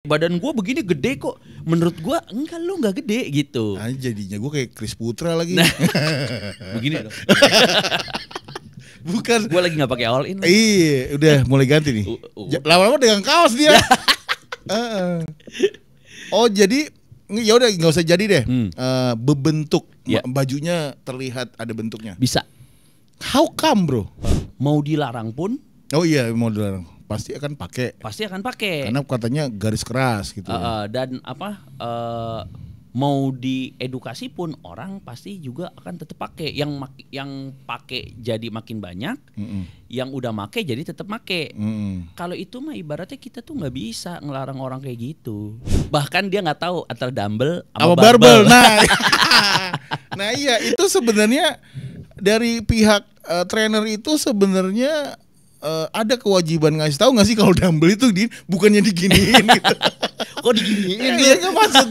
Badan gue begini gede kok. Menurut gue enggak, lu nggak gede gitu. Nah, jadinya gue kayak Chris Putra lagi. Begini dong. Bukan. Gue lagi nggak pakai all in. Iya, udah mulai ganti nih. Lama-lama dengan kaos dia. Oh jadi ya udah nggak usah jadi deh. Bebentuk bajunya terlihat ada bentuknya. Bisa. How come bro? Mau dilarang pun. Oh iya mau dilarang. Pasti akan pakai. Pasti akan pakai. Karena katanya garis keras gitu. Dan apa? Mau diedukasi pun orang pasti juga akan tetap pakai. Yang pakai jadi makin banyak. Yang udah make jadi tetap make. Kalau itu mah ibaratnya kita tuh nggak bisa ngelarang orang kayak gitu. Bahkan dia nggak tahu antara dumbbell sama barbell. Nah, nah iya itu sebenarnya dari pihak trainer itu sebenarnya ada kewajiban ngasih tahu nggak sih kalau dumbbell itu bukannya diginiin gitu. Kok diginiin? Iya kan maksud.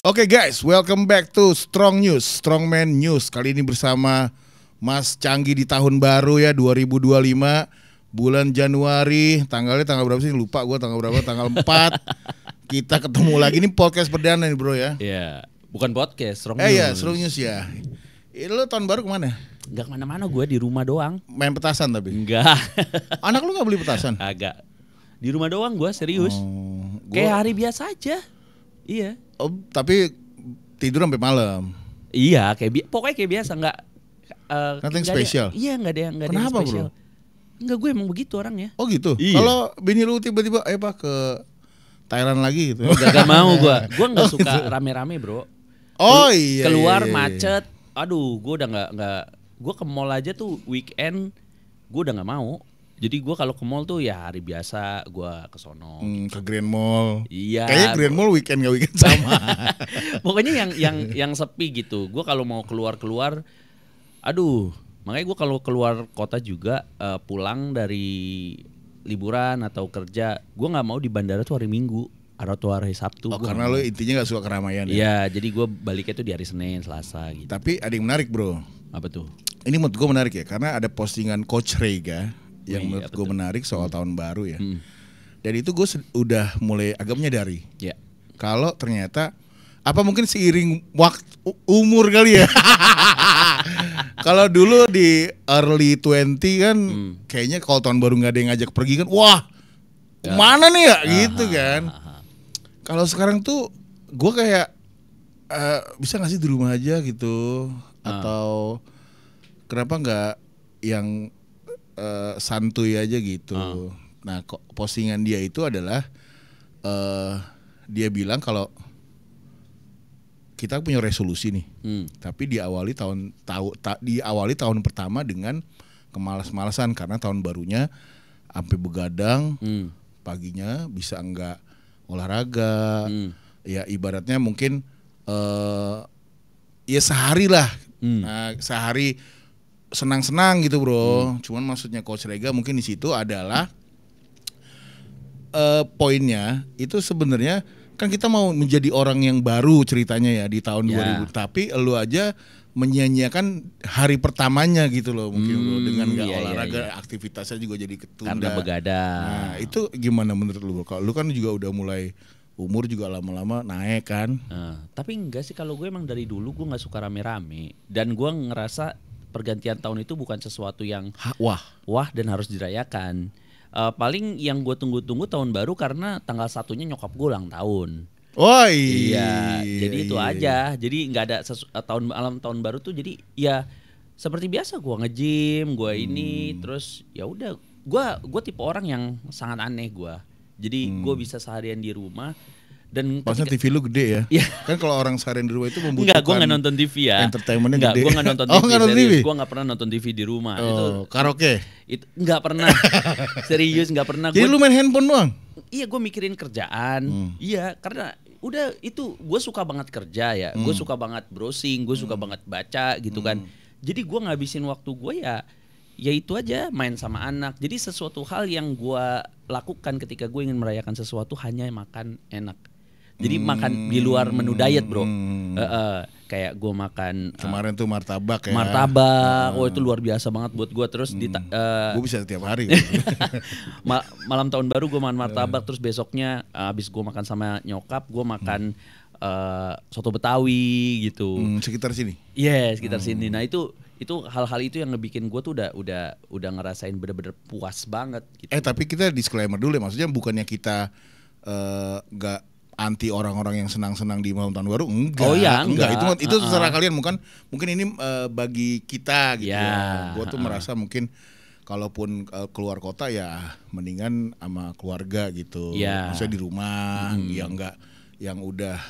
Oke guys, welcome back to Strong News, Strongman News. Kali ini bersama Mas Canggih di tahun baru ya 2025. Bulan Januari, tanggal berapa sih? Lupa gue tanggal berapa, tanggal 4. Kita ketemu lagi, ini podcast perdana nih bro ya. Iya, bukan podcast, Strong News. Iya, Strong News ya. Lo tahun baru kemana? Enggak kemana-mana, gue di rumah doang. Main petasan tapi? Enggak. Anak lu gak beli petasan? Agak. Di rumah doang gue, serius. Kayak hari biasa aja. Iya. Oh, tapi tidur sampai malam? Iya, pokoknya kayak biasa, enggak. Nothing special? Iya, enggak ada yang Kenapa spesial. Bro? Enggak, gue emang begitu orangnya. Oh gitu? Iya. Kalau bini lu tiba-tiba Pak ke Thailand lagi gitu? Gak mau gue gak suka rame-rame bro. Oh iya. Keluar iya. macet, aduh gue udah gak. Gue ke mall aja tuh weekend, gue udah gak mau. Jadi gue kalau ke mall tuh ya hari biasa gue ke sono. Ke Grand Mall. Iya. Kayaknya Grand Mall weekend gak weekend sama. Pokoknya yang sepi gitu. Gue kalau mau keluar, aduh. Makanya gue kalau keluar kota juga pulang dari liburan atau kerja, gue nggak mau di bandara tuh hari Minggu atau hari Sabtu. Oh karena lo intinya nggak suka keramaian ya? Iya, jadi gue baliknya tuh di hari Senin, Selasa gitu. Tapi ada yang menarik bro. Apa tuh? Ini menurut gue menarik ya, karena ada postingan Coach Rega yang menurut gue betul. menarik soal tahun baru ya. Dan itu gue udah mulai agak menyadari. Ya. Kalau ternyata apa mungkin seiring waktu umur kali ya. Kalau dulu di early 20 kan kayaknya kalau tahun baru nggak ada yang ngajak pergi kan, wah mana nih ya gitu kan. Kalau sekarang tuh gue kayak bisa nggak sih di rumah aja gitu, atau kenapa nggak yang santuy aja gitu. Nah postingan dia itu adalah dia bilang kalau kita punya resolusi nih, tapi diawali tahun pertama dengan kemalas-malasan karena tahun barunya sampai begadang, paginya bisa enggak olahraga, ya ibaratnya mungkin ya sehari lah, nah, sehari senang-senang gitu bro. Cuman maksudnya Coach Rega mungkin di situ adalah poinnya itu sebenarnya. Kan kita mau menjadi orang yang baru ceritanya ya di tahun 2000, tapi lu aja menyanyiakan hari pertamanya gitu loh mungkin bro, dengan nggak olahraga, aktivitasnya juga jadi ketunda karena begadang. Nah itu gimana menurut lu bro? Kalau lu kan juga udah mulai umur juga lama-lama naik kan? Tapi enggak sih, kalau gue emang dari dulu gue nggak suka rame-rame, dan gue ngerasa pergantian tahun itu bukan sesuatu yang wah dan harus dirayakan. Paling yang gue tunggu-tunggu tahun baru karena tanggal 1-nya nyokap gue ulang tahun. Oh iya. Jadi itu aja. Jadi nggak ada malam tahun baru tuh. Jadi ya seperti biasa gue nge-gym, gue ini terus ya udah. Gue tipe orang yang sangat aneh gue. Jadi gue bisa seharian di rumah. Dan pasnya TV lu gede ya? Iya. Kan kalau orang seharian di rumah itu membutuhkan. Enggak, gue nggak nonton TV ya. Entertainmentnya gede. Gue nggak nonton TV. Serius, gue nggak pernah nonton TV di rumah. Itu karaoke? Itu nggak pernah. Serius nggak pernah. Jadi lu main handphone doang? Iya, gue mikirin kerjaan. Iya, karena udah itu gue suka banget kerja ya. Gue suka banget browsing, gue suka banget baca gitu kan. Jadi gue ngabisin waktu gue ya itu aja, main sama anak. Jadi sesuatu hal yang gue lakukan ketika gue ingin merayakan sesuatu hanya makan enak. Jadi makan di luar menu diet bro. Kayak gue makan kemarin tuh martabak ya. Martabak, itu luar biasa banget buat gue. Terus gue bisa tiap hari. Malam tahun baru gue makan martabak, terus besoknya abis gue makan sama nyokap, gue makan soto Betawi gitu. Sekitar sini. Iya, sekitar sini. Nah itu hal-hal itu yang ngebikin gue tuh udah ngerasain bener-bener puas banget. Gitu. Tapi kita disclaimer dulu ya, maksudnya bukannya kita nggak anti orang-orang yang senang-senang di malam tahun baru, enggak. Oh iya, enggak. Itu terserah kalian, mungkin ini bagi kita gitu ya. Gue tuh merasa mungkin kalaupun keluar kota ya mendingan sama keluarga gitu. Maksudnya di rumah, yang udah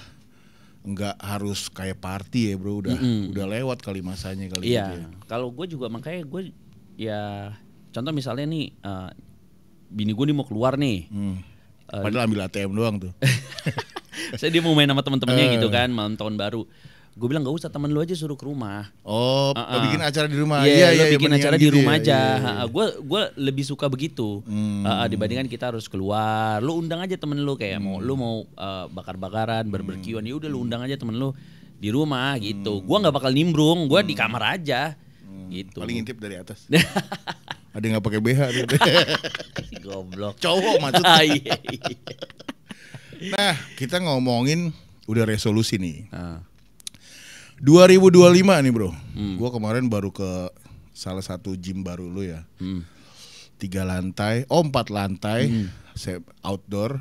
nggak harus kayak party ya bro, udah lewat kali masanya kali. Iya. Gitu ya. Kalau gue juga makanya gue ya contoh misalnya nih bini gue nih mau keluar nih. Padahal ambil ATM doang tuh. Saya dia mau main sama teman-temannya gitu kan malam tahun baru. Gue bilang gak usah, temen lu aja suruh ke rumah. Bikin acara di rumah. Iya, bikin acara di gitu rumah ya. aja. Gue lebih suka begitu dibandingkan kita harus keluar. Lu undang aja temen lu kayak lu mau bakar-bakaran, barbekyuan, ya udah lu undang aja temen lu di rumah gitu. Gue nggak bakal nimbrung, gue di kamar aja. Gitu. Paling ngintip dari atas. Ada yang nggak pakai BH gitu. Goblok. Cowok maksudnya. Iya. Nah, kita ngomongin udah resolusi nih. 2025 nih bro. Gua kemarin baru ke salah satu gym baru lu ya. 4 lantai, outdoor.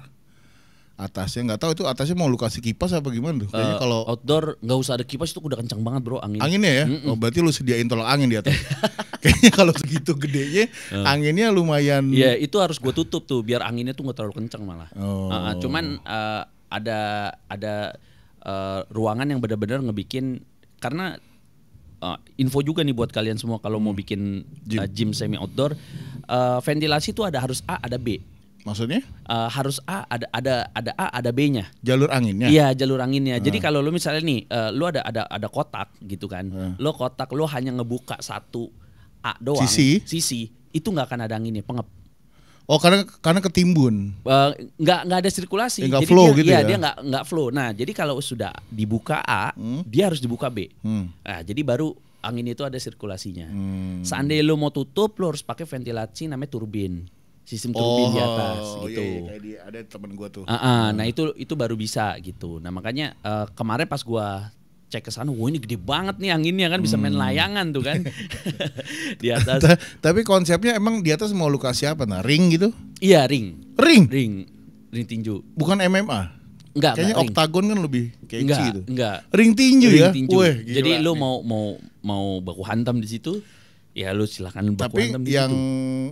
Atasnya nggak tahu itu atasnya mau lu kasih kipas apa gimana tuh? Kayaknya kalau outdoor nggak usah ada kipas itu udah kencang banget bro angin. Anginnya ya? Berarti lu sediain tolak angin di atas. Kayaknya kalau segitu gedenya anginnya lumayan. Iya itu harus gue tutup tuh biar anginnya tuh nggak terlalu kencang malah. Cuman ada ruangan yang benar-benar ngebikin karena info juga nih buat kalian semua kalau mau bikin gym semi outdoor ventilasi tuh harus A ada B. Maksudnya? Harus A ada A ada B-nya. Jalur anginnya. Iya, jalur anginnya. Jadi kalau lu misalnya nih lu ada kotak gitu kan. Lu kotak lu hanya ngebuka satu A doang. Sisi itu nggak akan ada anginnya, pengep. Oh, karena ketimbun. Nggak ada sirkulasi. Nggak jadi flow dia, gitu ya. Dia nggak flow. Nah, jadi kalau sudah dibuka A, dia harus dibuka B. Nah, jadi baru angin itu ada sirkulasinya. Seandainya lu mau tutup, lu harus pakai ventilasi namanya turbin. Sistem turbin di atas gitu. Iya, kayak ada temen gua tuh. Nah itu baru bisa gitu. Nah makanya kemarin pas gua cek ke sana, wah ini gede banget nih anginnya kan bisa main layangan tuh kan di atas. Tapi konsepnya emang di atas mau lu kasih apa? Nah, ring gitu? Iya ring tinju. Bukan MMA? Enggak. Kayaknya oktagon kan lebih catchy gitu. Enggak. Ring tinju ya? Weh, jadi lu mau baku hantam di situ? Ya lu silakan baku hantam di situ. Tapi yang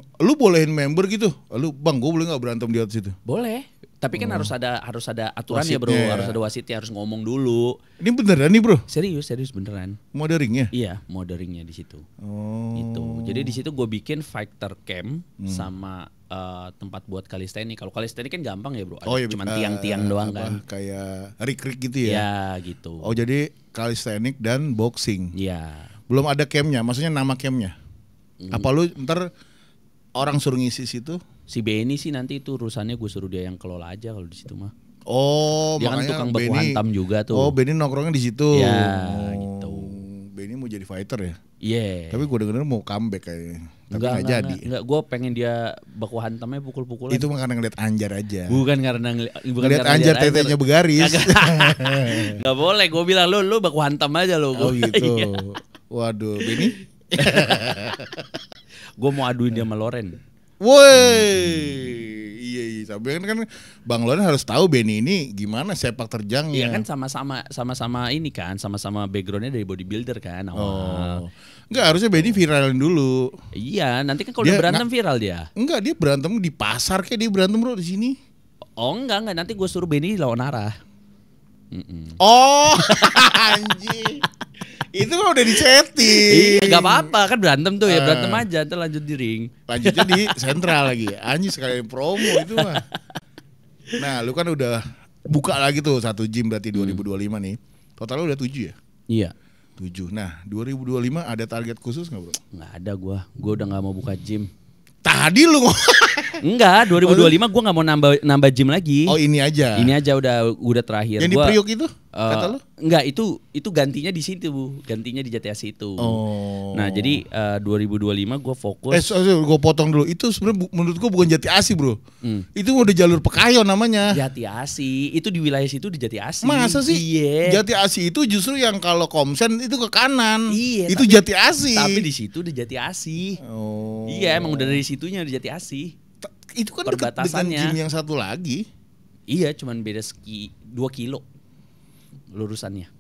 lu bolehin member gitu. Lu bang, gue boleh nggak berantem di atas itu? Boleh. Tapi kan harus ada aturannya bro. Harus ada wasitnya, harus ngomong dulu. Ini beneran nih bro? Serius beneran. Mau ada ringnya? Iya, mau ada ringnya di situ. Gitu. Jadi di situ gue bikin fighter camp sama tempat buat calisthenics. Kalau calisthenics kan gampang ya bro. Cuma tiang-tiang doang kan. Kayak rik-rik gitu ya? Iya gitu. Oh jadi calisthenics dan boxing. Iya. Belum ada campnya, maksudnya nama campnya. Apa lu ntar orang suruh ngisi situ? Si Benny sih nanti itu urusannya gue suruh dia yang kelola aja kalau di situ mah. Oh, dia kan tukang baku hantam juga tuh. Oh, Benny nongkrongnya di situ. Ya, gitu. Benny mau jadi fighter ya? Iya. Tapi gue denger mau comeback kayaknya. Tapi nggak jadi. Enggak, gue pengen dia baku hantamnya pukul-pukulan. Itu mah karena ngeliat Anjar aja. Bukan karena ngeliat Anjar tetenya begaris. Gak boleh, gue bilang lu baku hantam aja lo. Oh gitu. Waduh, Benny. Gue mau aduin dia sama Loren. Woi, iya. Tapi kan Bang Loren harus tahu Benny ini gimana sepak terjangnya. Iya kan sama-sama ini kan, sama-sama backgroundnya dari bodybuilder kan. Enggak, harusnya Benny viralin dulu. Iya, nanti kan kalau udah berantem viral dia. Enggak, dia berantem di pasar kayak dia berantem bro di sini. Oh enggak, nanti gue suruh Benny lawan Arah. Oh, anjing. Itu kan udah disetting. Gak apa-apa kan berantem tuh ya, berantem aja, ntar lanjut di ring. Lanjutnya di sentral lagi. Anjing sekalian promo itu mah. Nah, lu kan udah buka lagi tuh satu gym berarti 2025 nih. Totalnya udah 7 ya? Iya. 7. Nah, 2025 ada target khusus gak bro? Gak ada gue udah gak mau buka gym. Tadi lu Enggak, 2025 gue nggak mau nambah gym lagi. Oh ini aja. Ini aja udah terakhir. Yang di Priok itu? Kata lu? Enggak, itu gantinya di situ, Bu. Gantinya di Jati Asih itu. Oh. Nah, jadi 2025 gue fokus. Gue potong dulu. Itu sebenarnya menurut gue bukan Jati Asih, Bro. Itu udah jalur Pekayon namanya. Jati Asih, itu di wilayah situ di Jati Asih. Masa sih? Iya. Jati Asih itu justru yang kalau Komsen itu ke kanan. Iya. Itu Jati Asih. Tapi di situ di Jati Asih. Oh. Iya, emang udah dari situnya di Jati Asih. Itu kan dekat dengan gym yang satu lagi. Iya, cuman beda 2 kilo lurusannya.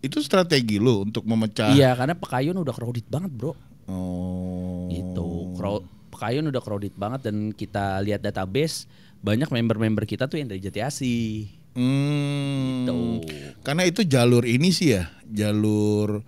Itu strategi lo untuk memecah. Iya, karena Pekayon udah crowded banget, Bro. Oh. Itu Pekayon udah crowded banget dan kita lihat database banyak member-member kita tuh yang dari Jati Asih. Gitu. Karena itu jalur ini sih ya, jalur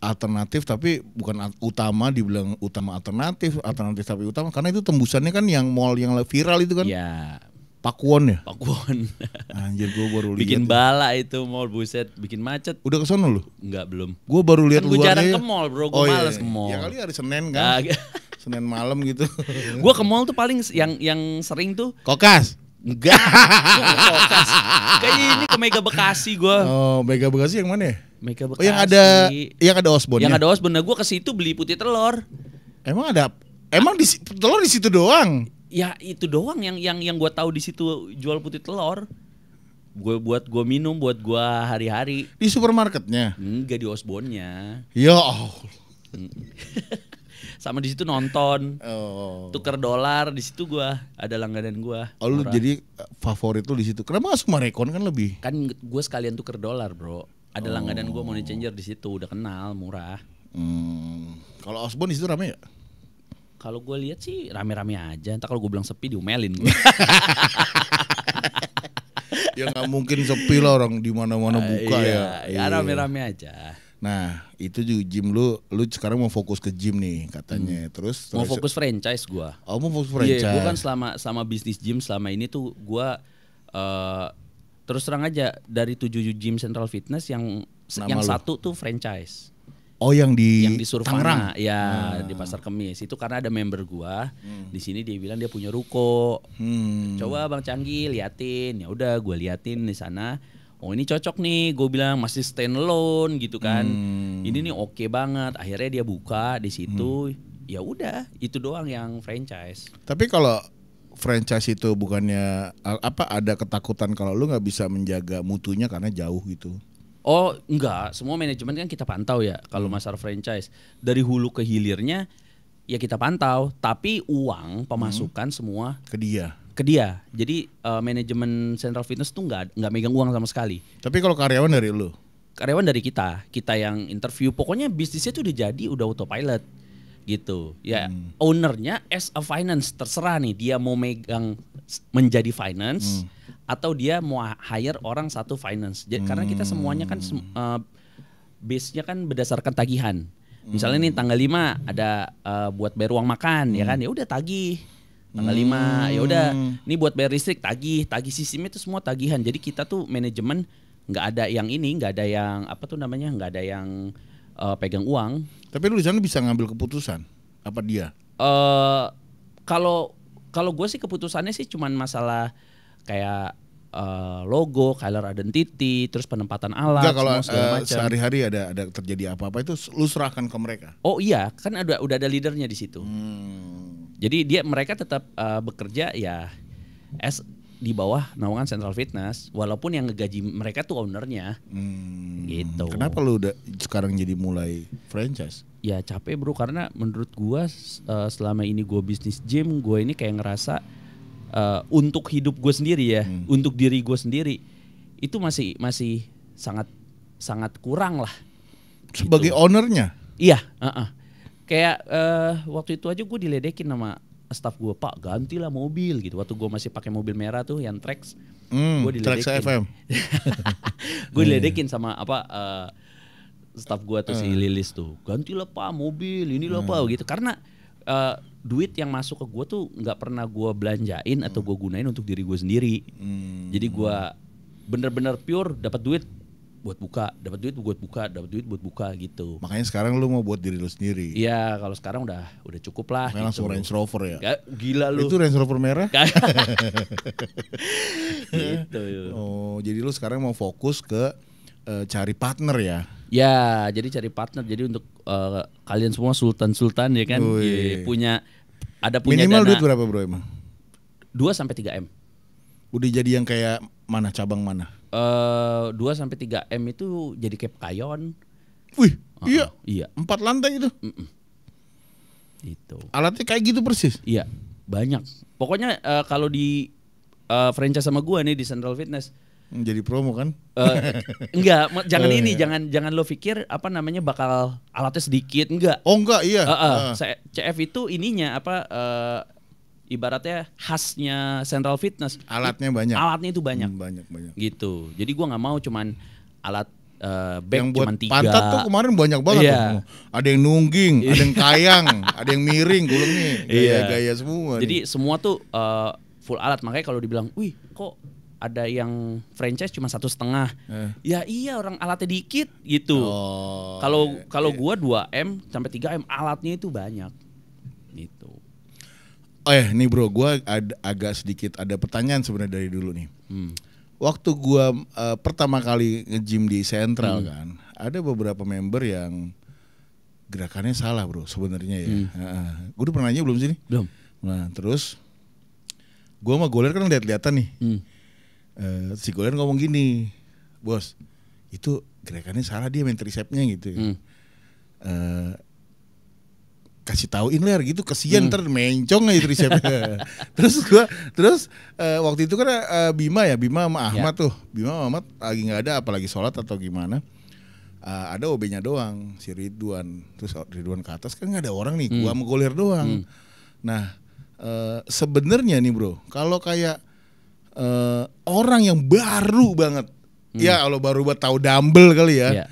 alternatif tapi bukan utama, dibilang utama alternatif tapi utama karena itu tembusannya kan yang mall yang viral itu kan. Iya. Pakuwon ya? Pakuwon. Anjir gue baru lihat. Bikin bala itu mall, buset, bikin macet. Udah ke sono lu? Enggak, belum. Gue baru lihat Gue luarnya. jarang ke mall, Bro. Gue males ke mall. Ya kali hari Senin kan. Senin malam gitu. Gue ke mall tuh paling yang sering tuh Kokas. Enggak. Kokas. Kayak ini ke Mega Bekasi gue. Oh, Mega Bekasi yang mana ya? Mega Bekasi. Oh, yang ada Osborne. Yang ada Osborne. Nah, gue ke situ beli putih telur. Emang telur di situ doang? Ya itu doang yang gue tahu di situ jual putih telur. Buat gue minum, buat gue hari-hari. Di supermarketnya? Enggak, di Osborne-nya. Ya Allah. Sama di situ nonton. Oh. Tuker dolar di situ gue ada langganan gue. Oh, lu jadi favorit lu di situ. Kenapa masuk Marekon kan lebih? Kan gue sekalian tuker dolar, Bro. Ada langganan gue money changer di situ, udah kenal, murah. Kalau Osborne di situ rame ya? Kalau gue lihat sih rame-rame aja. Entar kalau gue bilang sepi diomelin gue. Ya nggak mungkin sepi lah, orang di mana-mana buka ya. Ya rame-rame aja. Nah itu juga gym lu sekarang mau fokus ke gym nih katanya. Terus mau fokus franchise gue. Oh, mau fokus franchise. Iya, gue kan selama bisnis gym selama ini tuh gue terus terang aja dari 7 gym Central Fitness yang satu tuh franchise. Oh, yang di Surfana, ya di Pasar Kemis itu karena ada member gua di sini, dia bilang dia punya ruko. Coba Bang Canggi liatin, ya udah gua liatin di sana. Oh ini cocok nih, gue bilang masih standalone gitu kan. Ini nih oke banget. Akhirnya dia buka di situ. Ya udah, itu doang yang franchise. Tapi kalau franchise itu bukannya ada ketakutan kalau lu nggak bisa menjaga mutunya karena jauh gitu? Oh enggak, semua manajemen kan kita pantau ya. Kalau masalah franchise dari hulu ke hilirnya ya kita pantau. Tapi uang pemasukan semua ke dia. Jadi manajemen Central Fitness tuh nggak megang uang sama sekali. Tapi kalau karyawan dari lu? Karyawan dari kita yang interview. Pokoknya bisnisnya tuh udah autopilot gitu. Ya ownernya as a finance terserah nih dia mau megang menjadi finance. Atau dia mau hire orang satu finance. Jadi, karena kita semuanya kan base-nya kan berdasarkan tagihan. Misalnya nih tanggal 5 ada buat bayar uang makan ya kan, ya udah tagih. Tanggal 5 ya udah nih buat bayar listrik tagih sistemnya itu semua tagihan. Jadi kita tuh manajemen nggak ada yang nggak ada yang nggak ada yang pegang uang. Tapi lu di sana bisa ngambil keputusan apa dia? Kalau gue sih keputusannya sih cuman masalah kayak logo, color identity, terus penempatan alat. Enggak, kalau sehari-hari ada terjadi apa-apa itu lu serahkan ke mereka. Oh iya, kan udah ada leadernya di situ. Jadi mereka tetap bekerja ya di bawah naungan Central Fitness, walaupun yang ngegaji mereka tuh ownernya. Gitu. Kenapa lu udah sekarang jadi mulai franchise? Ya capek, Bro, karena menurut gua selama ini gua bisnis gym, gua ini kayak ngerasa untuk hidup gue sendiri ya, untuk diri gue sendiri itu masih sangat kurang lah. Sebagai gitu. Ownernya? Iya, kayak waktu itu aja gue diledekin sama staff gue, Pak gantilah mobil gitu. Waktu gue masih pakai mobil merah tuh yang Trax, gue diledekin. Trax FM. Gue diledekin sama staff gue tuh si Lilis tuh, gantilah Pak mobil, inilah Pak gitu. Karena duit yang masuk ke gue tuh nggak pernah gue belanjain atau gue gunain untuk diri gue sendiri. Jadi gue bener-bener pure dapat duit buat buka, dapat duit buat buka, dapat duit buat buka gitu. Makanya sekarang lu mau buat diri lu sendiri. Iya, kalau sekarang udah cukup lah. Makanya langsung Range Rover ya. Gila lu. Itu Range Rover merah. Gitu. Oh, jadi lu sekarang mau fokus ke cari partner ya? Ya, jadi cari partner. Jadi untuk kalian semua sultan ya kan, punya minimal dana. Duit berapa bro emang? 2-3 M. Udah jadi yang kayak mana, cabang mana? 2-3 M itu jadi kayak Kayon. Wih, iya. Iya. 4 lantai itu. Itu. Alatnya kayak gitu persis. Iya, banyak. Pokoknya kalau di franchise sama gua nih di Central Fitness. Jadi promo kan? Enggak, jangan lo pikir apa namanya bakal alatnya sedikit, enggak. Oh enggak, iya. CF itu ininya apa ibaratnya khasnya Central Fitness. Alatnya banyak. Alatnya itu banyak. Banyak. Gitu. Jadi gua nggak mau cuman alat back yang buat cuman 3. pantat tuh kemarin banyak banget tuh. Ada yang nungging, ada yang kayang, ada yang miring, gulungnya gaya-gaya semua. Jadi nih. semua tuh full alat. Makanya kalau dibilang, "Wih, kok ada yang franchise cuma 1,5." Ya iya, orang alatnya dikit gitu. Kalau gua 2M sampai 3M alatnya itu banyak. Gitu. Nih bro, gua agak sedikit ada pertanyaan sebenarnya dari dulu nih. Waktu gua pertama kali nge-gym di Central kan, ada beberapa member yang gerakannya salah bro sebenarnya ya. Gue udah pernah nanya belum sih? Belum. Nah terus gua sama Goler kan lihat-lihatan nih. Si Goler ngomong gini, bos, itu gerakannya salah, dia main tricepnya gitu. Kasih tauin ler gitu, kesian ntar mencong aja tricepnya. terus waktu itu kan Bima sama Ahmad tuh. Bima sama Ahmad lagi nggak ada, apalagi sholat atau gimana. Ada OB-nya doang, si Ridwan. Terus Ridwan ke atas kan nggak ada orang nih, gua sama Goler doang. Nah sebenarnya nih bro, kalau kayak orang yang baru banget, ya kalau baru buat tahu dumbbell kali ya.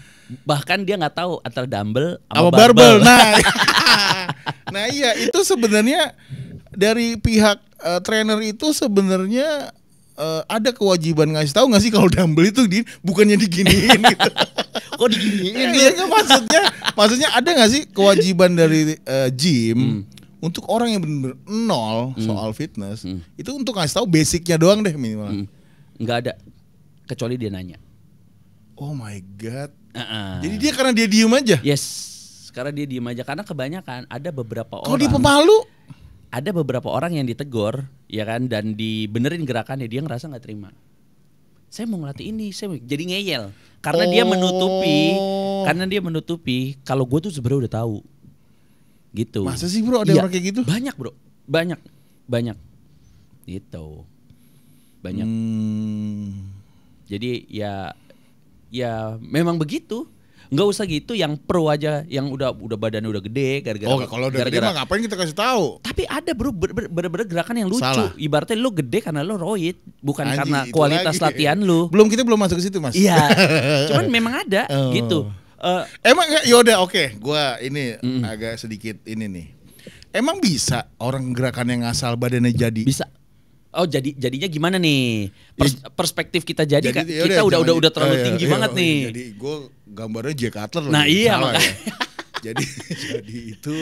Bahkan dia nggak tahu antara dumbbell sama barbell. Nah iya, itu sebenarnya dari pihak trainer itu sebenarnya ada kewajiban ngasih tahu nggak sih kalau dumbbell itu bukannya diginiin gitu. Kok diginiin? Iya kan, maksudnya ada nggak sih kewajiban dari gym untuk orang yang benar-benar nol soal fitness itu untuk ngasih tahu basicnya doang deh minimal. Nggak ada, kecuali dia nanya. Oh my god. Jadi dia karena dia diem aja. Yes, karena dia diem aja. Karena kebanyakan ada beberapa orang. Kalau dia pemalu. Ada beberapa orang yang ditegor, ya kan, dan dibenerin gerakannya, dia ngerasa nggak terima. Saya mau ngelatih ini, jadi ngeyel. Karena dia menutupi. Kalau gue tuh sebenarnya udah tahu. Gitu. Masa sih bro, ada orang kayak gitu? Banyak bro, banyak. Gitu. Banyak. Jadi ya memang begitu. Nggak usah gitu, yang pro aja, yang udah badannya udah gede gara-gara. Kalau udah gede mah ngapain kita kasih tahu? Tapi ada bro bener-bener gerakan yang lucu. Salah. Ibaratnya lu gede karena lu roid, bukan karena kualitas latihan lu. Kita belum masuk ke situ mas. Iya. Cuman memang ada gitu. Emang yaudah oke. Gua ini agak sedikit ini nih. Emang bisa orang gerakan yang asal badannya jadi? Bisa. Oh jadinya gimana nih? Perspektif kita jadi kan, kita udah terlalu tinggi banget nih. Jadi gue gambarnya Jack Cutler. Nah iya makanya. Ya. jadi itu.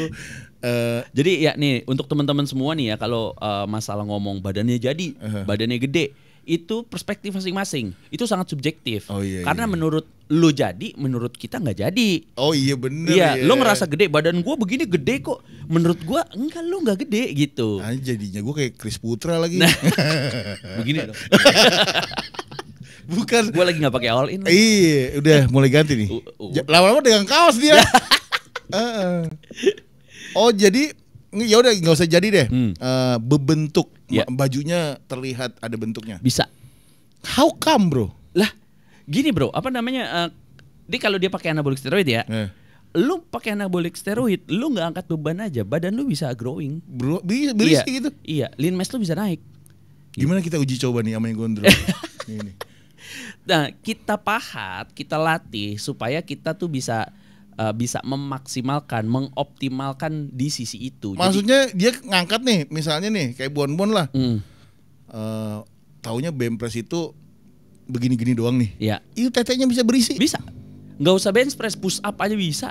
Jadi ya nih untuk teman-teman semua nih ya, kalau masalah ngomong badannya jadi, badannya gede, itu perspektif masing-masing. Itu sangat subjektif. Karena menurut lu jadi, menurut kita nggak jadi. Oh iya bener. Iya, lu ngerasa gede, badan gua begini gede kok. Menurut gua enggak, lu nggak gede gitu. Nah, jadinya gua kayak Chris Putra lagi. Nah, begini dong. Bukan. Gua lagi nggak pakai all in. Iya, udah mulai ganti nih. Lama-lama dengan kaos dia. Oh jadi ya udah nggak usah jadi deh. Bebentuk bajunya terlihat ada bentuknya. Bisa. How come bro? Lah, gini bro, apa namanya? Dia kalau dia pakai anabolic steroid ya, lu pakai anabolic steroid, lu nggak angkat beban aja, badan lu bisa growing. Bro, bisa gitu. Iya, lean mass lu bisa naik. Gimana kita uji coba nih sama yang gondrong? Ini. Nah, kita pahat, kita latih supaya kita tuh bisa memaksimalkan, mengoptimalkan di sisi itu. Maksudnya dia ngangkat nih, misalnya nih kayak Bon lah. Taunya bench press itu begini-gini doang nih. Iya. Itu tetenya bisa berisi. Bisa. Nggak usah bench press, push up aja bisa.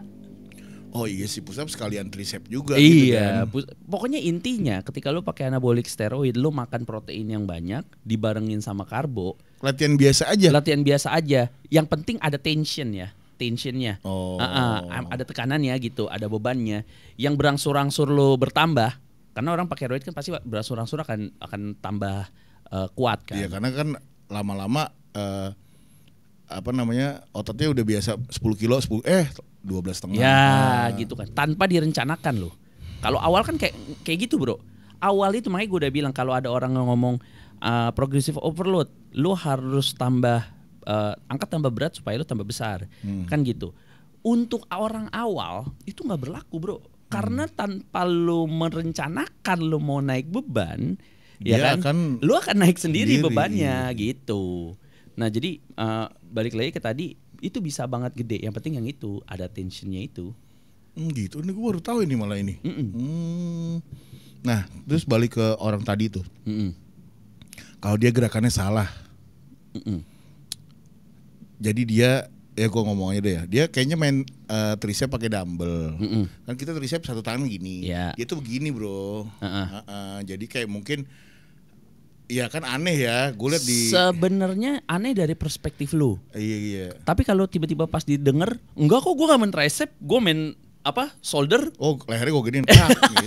Oh iya sih, push up sekalian tricep juga. Iya, gitu kan. pokoknya intinya ketika lu pakai anabolic steroid, lu makan protein yang banyak dibarengin sama karbo. Latihan biasa aja. Latihan biasa aja. Yang penting ada tensionnya. Oh. Ada tekanannya gitu, ada bebannya. Yang berangsur-angsur lu bertambah. Karena orang pakai steroid kan pasti berangsur-angsur akan tambah kuat kan. Iya, karena kan lama-lama ototnya udah biasa 10 kilo 12,5. Ya gitu kan, tanpa direncanakan loh. Kalau awal kan kayak gitu bro. Awal itu makanya gue udah bilang kalau ada orang yang ngomong progressive overload, lu harus angkat tambah berat supaya lu tambah besar, kan gitu. Untuk orang awal itu nggak berlaku bro, karena tanpa lu merencanakan lu mau naik beban, ya kan, lu akan naik sendiri bebannya gitu. Nah jadi balik lagi ke tadi, itu bisa banget gede. Yang penting yang itu ada tensionnya itu. Gitu. Ini gue baru tahu ini malah ini. Nah terus balik ke orang tadi tuh. Kalau dia gerakannya salah, jadi dia gue ngomong aja deh ya. Dia kayaknya main tricep pakai dumbbell. Kan kita tricep satu tangan gini. Dia tuh begini bro. Jadi kayak mungkin. Iya kan aneh ya, gue liat di. Sebenarnya aneh dari perspektif lu. Iya. Tapi kalau tiba-tiba pas didengar, enggak kok gue gak main tricep, gue main shoulder. Oh lehernya gue gedein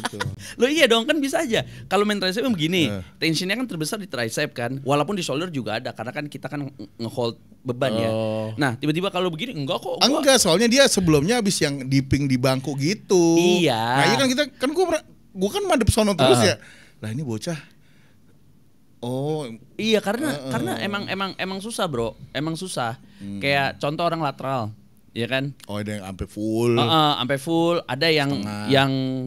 gitu. Lo iya dong kan bisa aja. Kalau main tricep begini, tensionnya kan terbesar di tricep kan. Walaupun di shoulder juga ada, karena kan kita kan nge-hold beban ya. Nah tiba-tiba kalau begini enggak kok. Enggak, soalnya dia sebelumnya habis yang dipping di bangku gitu. Iya. Nah iya kan gue kan madep sono terus ya. Lah ini bocah. Oh iya karena emang susah bro, emang susah. Kayak contoh orang lateral, ya kan? Oh ada yang sampai full. Sampai full, ada yang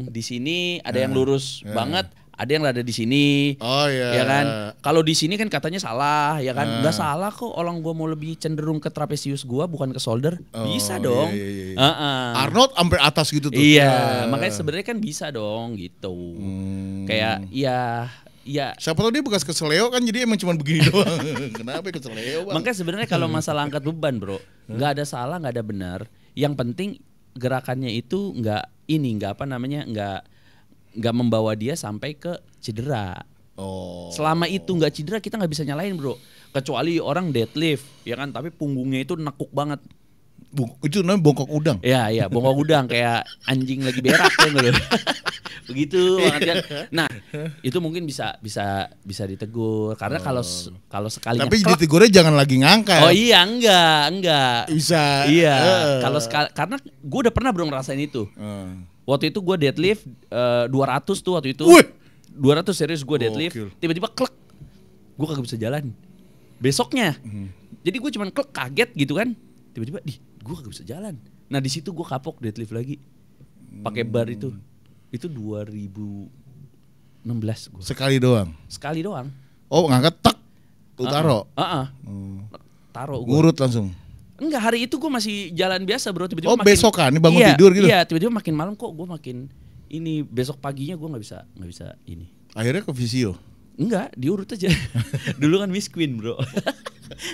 di sini, ada yang lurus banget, ada yang ada di sini. Oh iya. Ya kan? Kalau di sini kan katanya salah, ya kan? Nggak salah kok. Orang gua mau lebih cenderung ke trapesius gua bukan ke shoulder, bisa dong. Iya. Arnold sampai atas gitu tuh. Iya, makanya sebenarnya kan bisa dong gitu. Kayak ya. Siapa tahu dia bekas keseleo kan, jadi emang cuma begini doang. Kenapa keseleo bang? Makanya sebenarnya kalau masalah angkat beban bro, nggak ada salah, nggak ada benar. Yang penting gerakannya itu nggak membawa dia sampai ke cedera. Selama itu nggak cedera, kita nggak bisa nyalain bro. Kecuali orang deadlift, ya kan? Tapi punggungnya itu nekuk banget. Itu namanya bongkok udang. Iya, bongkok udang kayak anjing lagi berak kan bro. Begitu banget kan. Nah, itu mungkin bisa ditegur karena kalau sekali. Tapi ditegurnya jangan lagi ngangkat. Oh iya, enggak. Bisa. Iya. Kalau karena gue udah pernah bro ngerasain itu. Waktu itu gue deadlift 200 tuh waktu itu. 200 serius gue deadlift. Tiba-tiba klek. Gue kagak bisa jalan. Besoknya. Jadi gue cuman klek kaget gitu kan. Tiba-tiba gue kagak bisa jalan. Nah di situ gue kapok deadlift lagi. Pakai bar itu. Itu 2016 gue. Sekali doang. Oh ngangkat tak. Lu taro. Taro gue. Ngurut langsung. Enggak, hari itu gue masih jalan biasa bro. Tiba-tiba besokan bangun tidur gitu. Iya, tiba-tiba makin malam kok gue makin ini, besok paginya gue nggak bisa ini. Akhirnya ke fisio. Enggak, diurut aja. Dulu kan Miss Queen bro.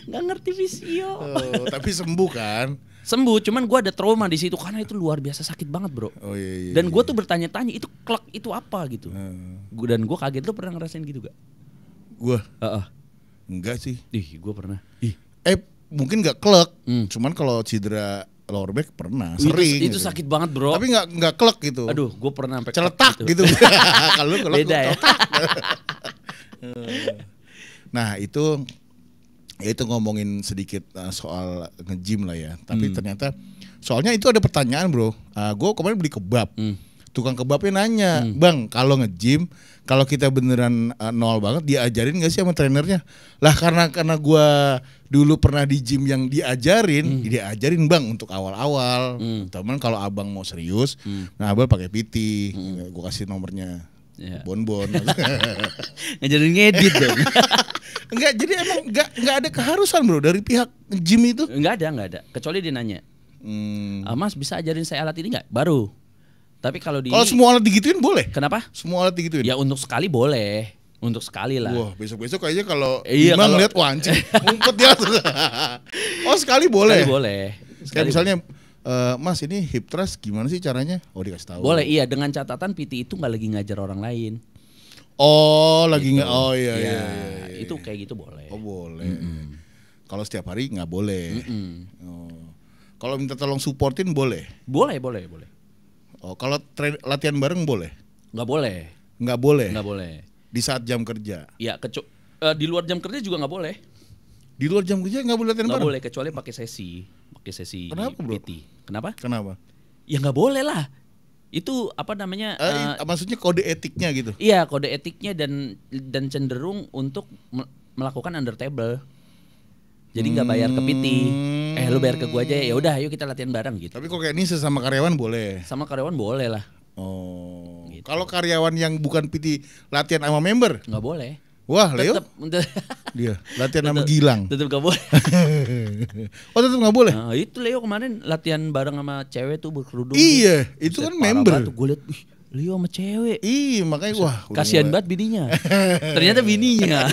Nggak ngerti fisio. Tapi sembuh kan? Sembuh, cuman gue ada trauma di situ karena itu luar biasa sakit banget bro. Iya. Dan gue tuh bertanya-tanya itu klek itu apa gitu. Dan gue kaget. Lo pernah ngerasain gitu gak? Gue? Enggak sih. Gue pernah. Mungkin nggak klek. Cuman kalau cedera lower back pernah. Sering. Itu sakit banget bro. Tapi nggak klek gitu. Aduh, gue pernah sampai celetak gitu. Kalau klek beda ya. Nah itu ngomongin sedikit soal nge-gym lah ya. Tapi ternyata soalnya itu ada pertanyaan bro. Gue kemarin beli kebab. Tukang kebabnya nanya, bang kalau nge-gym, kalau kita beneran nol banget, diajarin gak sih sama trenernya? Lah karena gue dulu pernah di gym yang diajarin bang untuk awal-awal. Teman kalau abang mau serius, nah abang pakai PT, gue kasih nomornya. Bon. Ngajarin ngedit dong. Enggak, jadi emang enggak ada keharusan bro dari pihak gym itu? Enggak ada. Kecuali dia nanya, Mas bisa ajarin saya alat ini nggak? Baru. Tapi kalau semua alat digituin boleh? Kenapa? Semua alat digituin? Ya untuk sekali boleh. Untuk sekali lah. Wah, besok-besok kayaknya kalau Iya, Bima kalau- ngeliat anjing ngumpet dia tuh. Oh, sekali boleh. Sekali boleh. Kayak misalnya Mas ini hip thrust gimana sih caranya? Oh, dikasih tahu. Boleh, iya, dengan catatan PT itu nggak lagi ngajar orang lain. Oh, lagi Gitu. nggak? Oh iya, Ya, iya. itu kayak gitu boleh. Oh, boleh. Kalau setiap hari nggak boleh. Oh. Kalau minta tolong supportin boleh. Boleh. Oh, kalau latihan bareng boleh? Nggak boleh. Nggak boleh. Nggak boleh. Di saat jam kerja. Ya, di luar jam kerja juga nggak boleh. Di luar jam kerja nggak boleh latihan Nggak bareng? boleh kecuali pakai sesi Kenapa, bro? PT. Kenapa? Kenapa? Ya nggak boleh lah. Itu apa namanya? Maksudnya kode etiknya gitu. Iya, kode etiknya dan cenderung untuk melakukan under table. Jadi nggak bayar ke PT. Lu bayar ke gua aja, ya udah ayo kita latihan bareng gitu. Tapi kok kayak ini sesama karyawan boleh. Sama karyawan boleh lah. Oh. Gitu. Kalau karyawan yang bukan PT latihan sama member? Nggak boleh. Wah, Leo dia latihan sama Gilang. Tetep nggak boleh. Oh, tetap nggak boleh? Nah, itu Leo kemarin latihan bareng sama cewek tuh berkerudung. Iya, itu kan member. Gue liat, Leo sama cewek. Iya, makanya wah. Kasihan banget bininya. Ternyata bininya.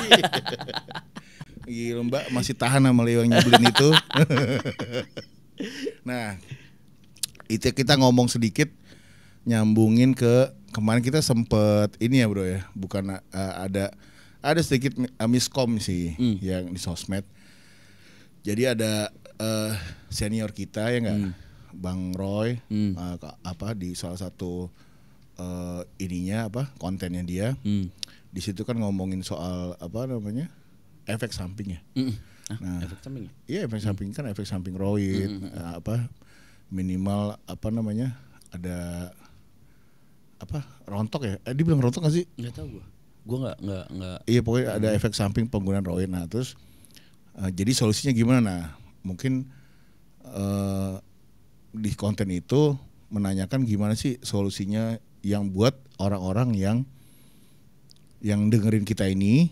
Gila, Mbak masih tahan sama Leo yang nyebelin itu. Nah, itu kita ngomong sedikit nyambungin ke kemarin kita sempet ini ya bro ya, bukan ada sedikit miskom sih yang di sosmed. Jadi ada senior kita ya nggak, Bang Roy, di salah satu ininya kontennya dia, di situ kan ngomongin soal efek samping ya. Nah, efek samping. Iya, efek samping kan efek samping roid, minimal ada rontok ya? Dia bilang rontok nggak sih? Nggak tahu gue nggak. Iya, pokoknya ada efek samping penggunaan roid. Nah terus jadi solusinya gimana? Nah mungkin di konten itu menanyakan gimana sih solusinya yang buat orang-orang yang dengerin kita ini,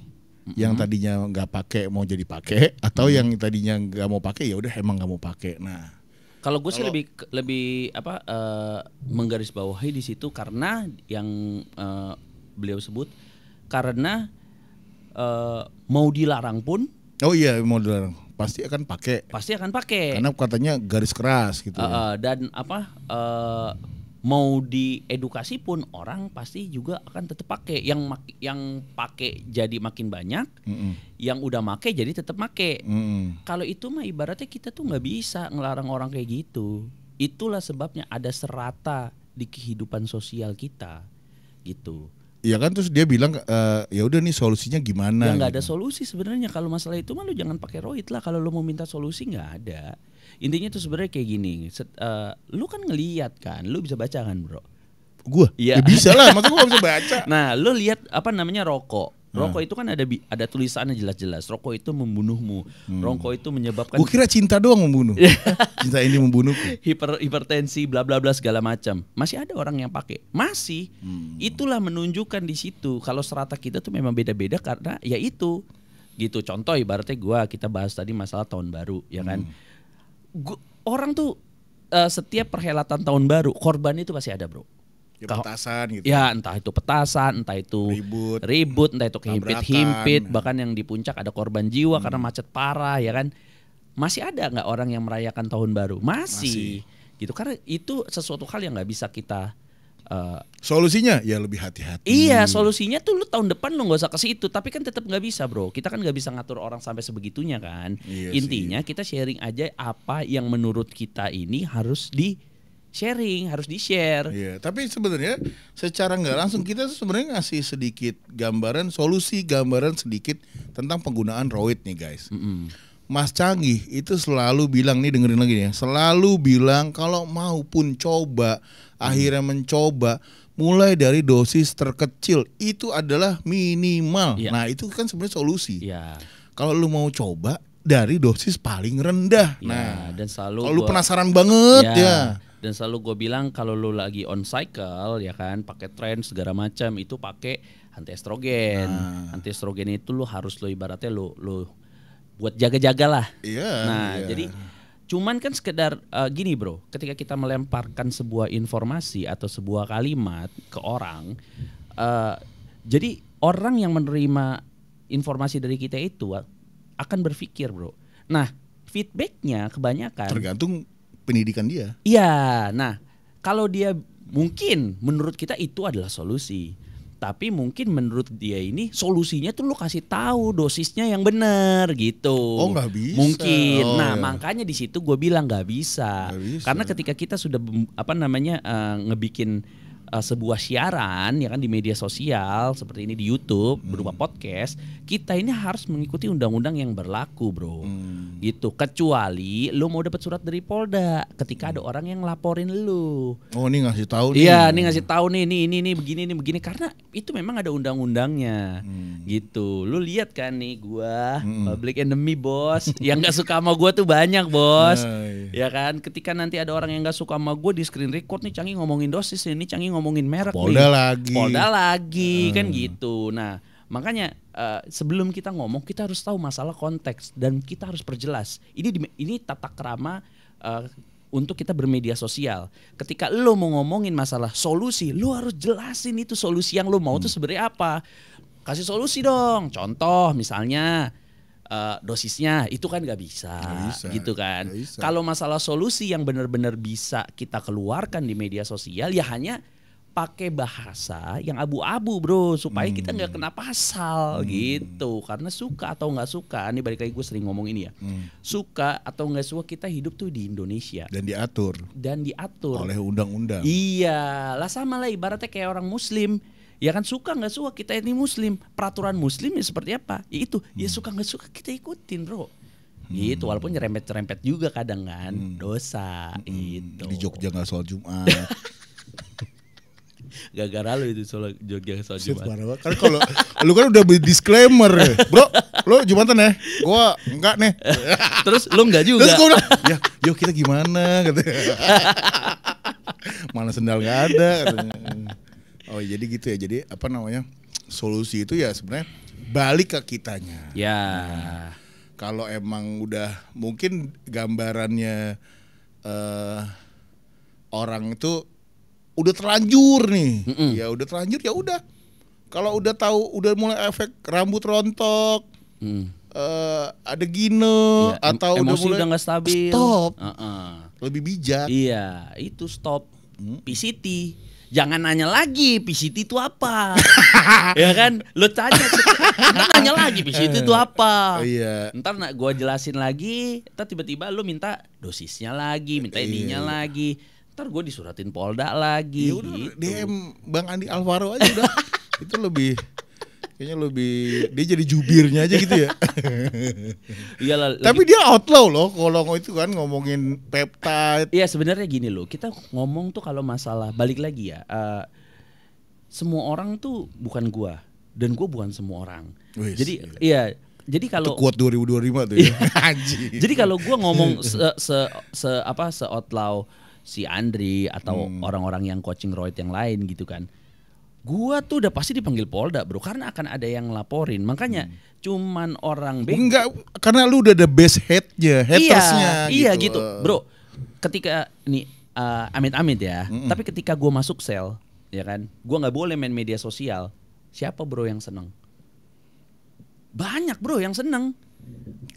yang tadinya nggak pakai mau jadi pakai, atau yang tadinya nggak mau pakai ya udah emang nggak mau pakai. Nah, kalau gue sih lebih menggarisbawahi di situ karena yang beliau sebut karena mau dilarang pun oh iya mau dilarang pasti akan pakai. Pasti akan pakai. Karena katanya garis keras gitu. Dan mau diedukasi pun orang pasti juga akan tetap pakai. Yang pakai jadi makin banyak, yang udah make jadi tetap make. Kalau itu mah ibaratnya kita tuh nggak bisa ngelarang orang kayak gitu. Itulah sebabnya ada serata di kehidupan sosial kita, gitu. Iya kan, terus dia bilang ya udah nih solusinya gimana? Ya nggak gitu. ada solusi sebenarnya kalau masalah itu mah lu jangan pakai roid lah. Kalau lu mau minta solusi nggak ada. Intinya tuh sebenarnya kayak gini, lu kan ngelihat kan, lu bisa baca kan bro? Gua? Iya. Ya bisa lah, masa gua gak bisa baca. Nah, lu lihat rokok. Rokok itu kan ada tulisannya jelas-jelas. Rokok itu membunuhmu. Rokok itu menyebabkan. Gua kira cinta doang membunuh. Cinta ini membunuhku. Hipertensi, bla bla bla segala macam. Masih ada orang yang pakai. Masih. Itulah menunjukkan di situ kalau serata kita tuh memang beda-beda karena ya itu. Gitu. Contoh ibaratnya kita bahas tadi masalah tahun baru, ya kan? Orang tuh setiap perhelatan tahun baru korban itu pasti ada bro. Ya petasan gitu. Ya entah itu petasan, entah itu ribut, entah itu kehimpit-himpit, bahkan yang di puncak ada korban jiwa karena macet parah, ya kan? Masih ada nggak orang yang merayakan tahun baru? Masih. Gitu karena itu sesuatu hal yang nggak bisa kita. Solusinya ya lebih hati-hati. Iya, solusinya tuh lu tahun depan lu nggak usah ke situ, tapi kan tetap nggak bisa bro. Kita kan nggak bisa ngatur orang sampai sebegitunya kan. Iya Intinya kita sharing aja apa yang menurut kita ini harus di-sharing, harus di-share. Iya, tapi sebenarnya secara nggak langsung kita sebenarnya ngasih sedikit gambaran sedikit tentang penggunaan roid nih guys. Mas Canggih itu selalu bilang nih, dengerin lagi nih, selalu bilang kalau maupun coba akhirnya mencoba mulai dari dosis terkecil itu adalah minimal. Nah itu kan sebenarnya solusi. Kalau lu mau coba dari dosis paling rendah. Nah dan selalu kalau lu penasaran banget ya. Dan selalu gue bilang kalau lu lagi on cycle ya kan, pakai tren segala macam itu pakai anti estrogen. Anti estrogen itu lu harus ibaratnya lu buat jaga-jaga lah. Jadi cuman kan sekedar gini bro, ketika kita melemparkan sebuah informasi atau sebuah kalimat ke orang, jadi orang yang menerima informasi dari kita itu akan berpikir, bro. Nah, feedbacknya kebanyakan tergantung pendidikan dia. Iya, nah kalau dia mungkin menurut kita itu adalah solusi, tapi mungkin menurut dia ini solusinya tuh lo kasih tahu dosisnya yang benar gitu. Oh, nggak bisa. Mungkin. Oh, nah ya. makanya di situ gue bilang nggak bisa. Karena ketika kita sudah ngebikin sebuah siaran ya kan di media sosial seperti ini di YouTube berupa podcast, kita ini harus mengikuti undang-undang yang berlaku, bro. Gitu. Kecuali lu mau dapat surat dari Polda ketika ada orang yang laporin lu. Oh, ini ngasih tahu nih. Iya, ini ngasih tahu nih ini begini karena itu memang ada undang-undangnya. Gitu. Lu lihat kan nih gua public enemy, bos. Yang gak suka sama gua tuh banyak, bos. Ya kan? Ketika nanti ada orang yang gak suka sama gua di screen record nih Canggih ngomongin dosis ini, Canggih ngomongin merek Polda nih. Polda lagi kan gitu. Nah, makanya sebelum kita ngomong kita harus tahu masalah konteks dan kita harus perjelas. Ini tata krama untuk kita bermedia sosial. Ketika lo mau ngomongin masalah solusi, lo harus jelasin itu solusi yang lo mau tuh sebenarnya apa. Kasih solusi dong. Contoh misalnya dosisnya itu kan nggak bisa, gitu kan. Kalau masalah solusi yang benar-benar bisa kita keluarkan di media sosial ya hanya pakai bahasa yang abu-abu, bro, supaya kita nggak kena pasal gitu. Karena suka atau nggak suka, ini balik lagi gue sering ngomong ini ya, suka atau nggak suka kita hidup tuh di Indonesia dan diatur oleh undang-undang. Iya, lah sama lah ibaratnya kayak orang Muslim. Ya kan suka nggak suka kita ini Muslim, peraturan Muslim ya seperti apa? Ya itu, ya suka nggak suka kita ikutin, bro. Gitu, walaupun nyerempet-nyerempet juga kadang kan, dosa gitu. Di Jogja nggak sholat Jumat. Gara-gara lu itu Jogja sholat Jumat. Kan kalau lu kan udah disclaimer, bro, lu Jumatan ya? Gua enggak nih. Terus lu enggak juga. Terus gua bilang, ya, yuk kita gimana? Katanya. Mana sendal nggak ada? Katanya. Oh jadi gitu ya. Jadi apa namanya, solusi itu ya sebenarnya balik ke kitanya. Ya. Kalau emang udah mungkin gambarannya orang itu udah terlanjur nih, ya udah terlanjur ya udah. Kalau udah tahu udah mulai efek rambut rontok, ada gino ya, atau emosi udah nggak stabil, stop, lebih bijak. Iya itu stop. PCT. Jangan nanya lagi PCT itu apa. Ya kan, lo tanya nanya lagi PCT itu apa. Iya. Ntar gue jelasin lagi, ntar tiba-tiba lo minta dosisnya lagi, minta ininya lagi. Ntar gue disuratin Polda lagi. Ya udah, gitu. DM Bang Andi Alvaro aja udah. Itu kayaknya lebih dia jadi jubirnya aja gitu ya. Iyalah. Tapi dia outlaw loh kalau itu kan ngomongin peptide. Iya sebenarnya gini loh, kita ngomong tuh kalau masalah balik lagi ya. Semua orang tuh bukan gua dan gua bukan semua orang. Wih, jadi iya. Jadi kalau kuat 2025 tuh ya. Jadi kalau gua ngomong se-outlaw si Andri atau orang-orang yang coaching roid yang lain gitu kan, gua tuh udah pasti dipanggil Polda, bro, karena akan ada yang laporin. Makanya cuman orang enggak, karena lu udah the best hatersnya. Iya gitu, bro. Ketika nih amit-amit ya, tapi ketika gua masuk sel, ya kan, gua nggak boleh main media sosial. Siapa bro yang seneng? Banyak bro yang seneng.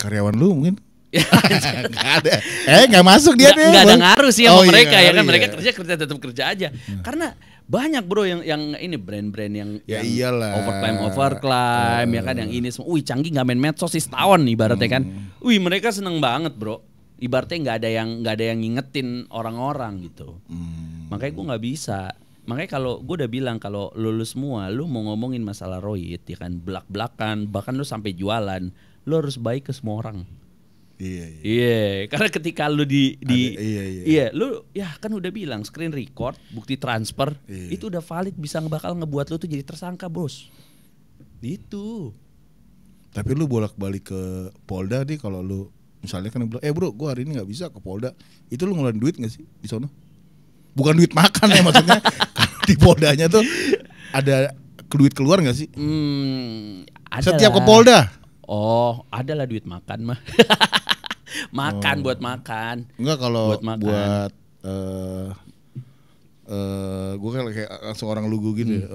Karyawan lu mungkin? Gak ada. Gak masuk dia deh. Gak ada ngaruh sih sama mereka ya kan. Mereka kerja tetap kerja aja. Karena banyak bro yang ini brand-brand yang iyalah. overclimb ya kan, yang ini semua. Wih Canggih nggak main medsos sih setahun ibaratnya kan. Wih mereka seneng banget bro. Ibaratnya nggak ada yang ngingetin orang-orang gitu. Makanya gue nggak bisa. Makanya kalau gue udah bilang kalau lu semua lu mau ngomongin masalah roid ya kan, belak-belakan, bahkan lu sampai jualan, lu harus baik ke semua orang. Iya, karena ketika lu lu ya kan udah bilang screen record, bukti transfer, itu udah valid, bisa bakal ngebuat lu tuh jadi tersangka, bos. Gitu. Tapi lu bolak-balik ke Polda nih kalau lu misalnya kan bilang, bro, gua hari ini nggak bisa ke Polda, itu lu ngeluarin duit nggak sih di sono? Bukan duit makan ya maksudnya, di Poldanya tuh ada duit keluar nggak sih? Setiap ke Polda? Oh, ada lah duit makan mah. Makan buat makan. Enggak kalau buat gue kan kayak langsung orang lugu gitu.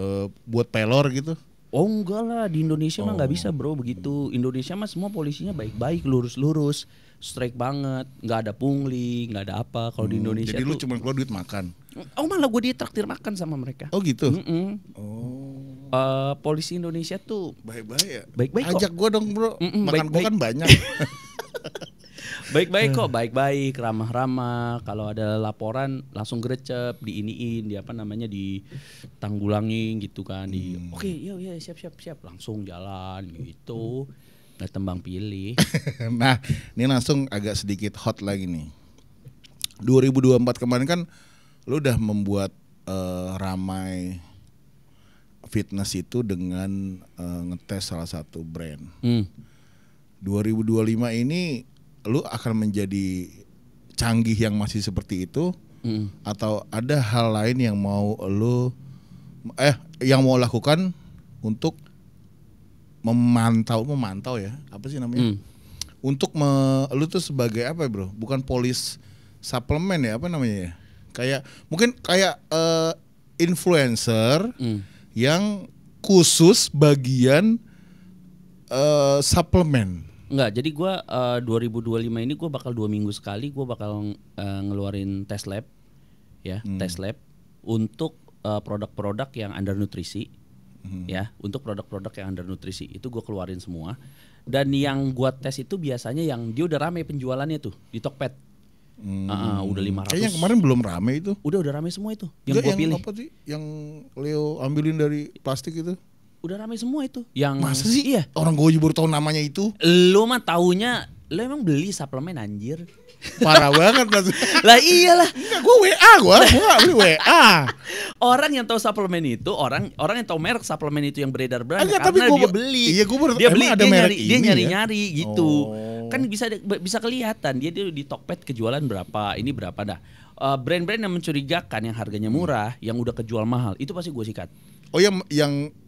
Buat pelor gitu. Oh enggak lah, di Indonesia mah nggak bisa bro begitu. Indonesia mah semua polisinya baik-baik, lurus-lurus, straight banget, nggak ada pungli, nggak ada apa. Kalau di Indonesia Jadi lu tuh, cuma keluar duit makan. oh malah gue ditraktir makan sama mereka. Oh gitu. Mm-mm. Polisi Indonesia tuh Baik-baik ya. baik-baik kok. Ajak gua dong bro. Makan gua baik-baik. kan banyak. Baik-baik kok, baik-baik, ramah-ramah. Kalau ada laporan langsung grecep, diiniin, di apa namanya, ditanggulangin gitu kan. Oke, ya siap, langsung jalan gitu. Nggak tembang pilih. Nah, ini langsung agak sedikit hot lagi nih. 2024 kemarin kan lu udah membuat ramai fitness itu dengan ngetes salah satu brand. 2025 ini lu akan menjadi canggih yang masih seperti itu atau ada hal lain yang mau lu yang mau lakukan untuk memantau ya, apa sih namanya? Untuk lu tuh sebagai apa bro? Bukan polis suplemen ya, apa namanya ya? Kayak mungkin kayak influencer yang khusus bagian suplemen. Enggak, jadi gue 2025 ini gue bakal 2 minggu sekali gue bakal ngeluarin tes lab, ya, tes lab untuk produk-produk yang under nutrisi, ya, untuk produk-produk yang under nutrisi itu gue keluarin semua. Dan yang gue tes itu biasanya yang dia udah rame penjualannya tuh di Tokped, udah 500. Kayaknya kemarin belum rame itu. Udah rame semua itu. Yang gue pilih. Apa sih? Yang Leo ambilin dari plastik itu? Udah rame semua itu. Yang masa sih? Iya. Orang gue baru tahu namanya itu. Lo mah taunya lo emang beli suplemen anjir. Parah banget maksudnya. Lah iyalah. Enggak, gue gak beli WA. Orang yang tahu suplemen itu, orang yang tahu merek suplemen itu yang beredar banyak Enggak, karena tapi dia beli. Iya, gue baru dia beli, ada dia merek nyari, ini dia ya? nyari-nyari gitu. Oh. Kan bisa kelihatan dia di Tokped kejualan berapa, ini berapa dah. Brand-brand yang mencurigakan yang harganya murah, yang udah kejual mahal, itu pasti gue sikat. Oh,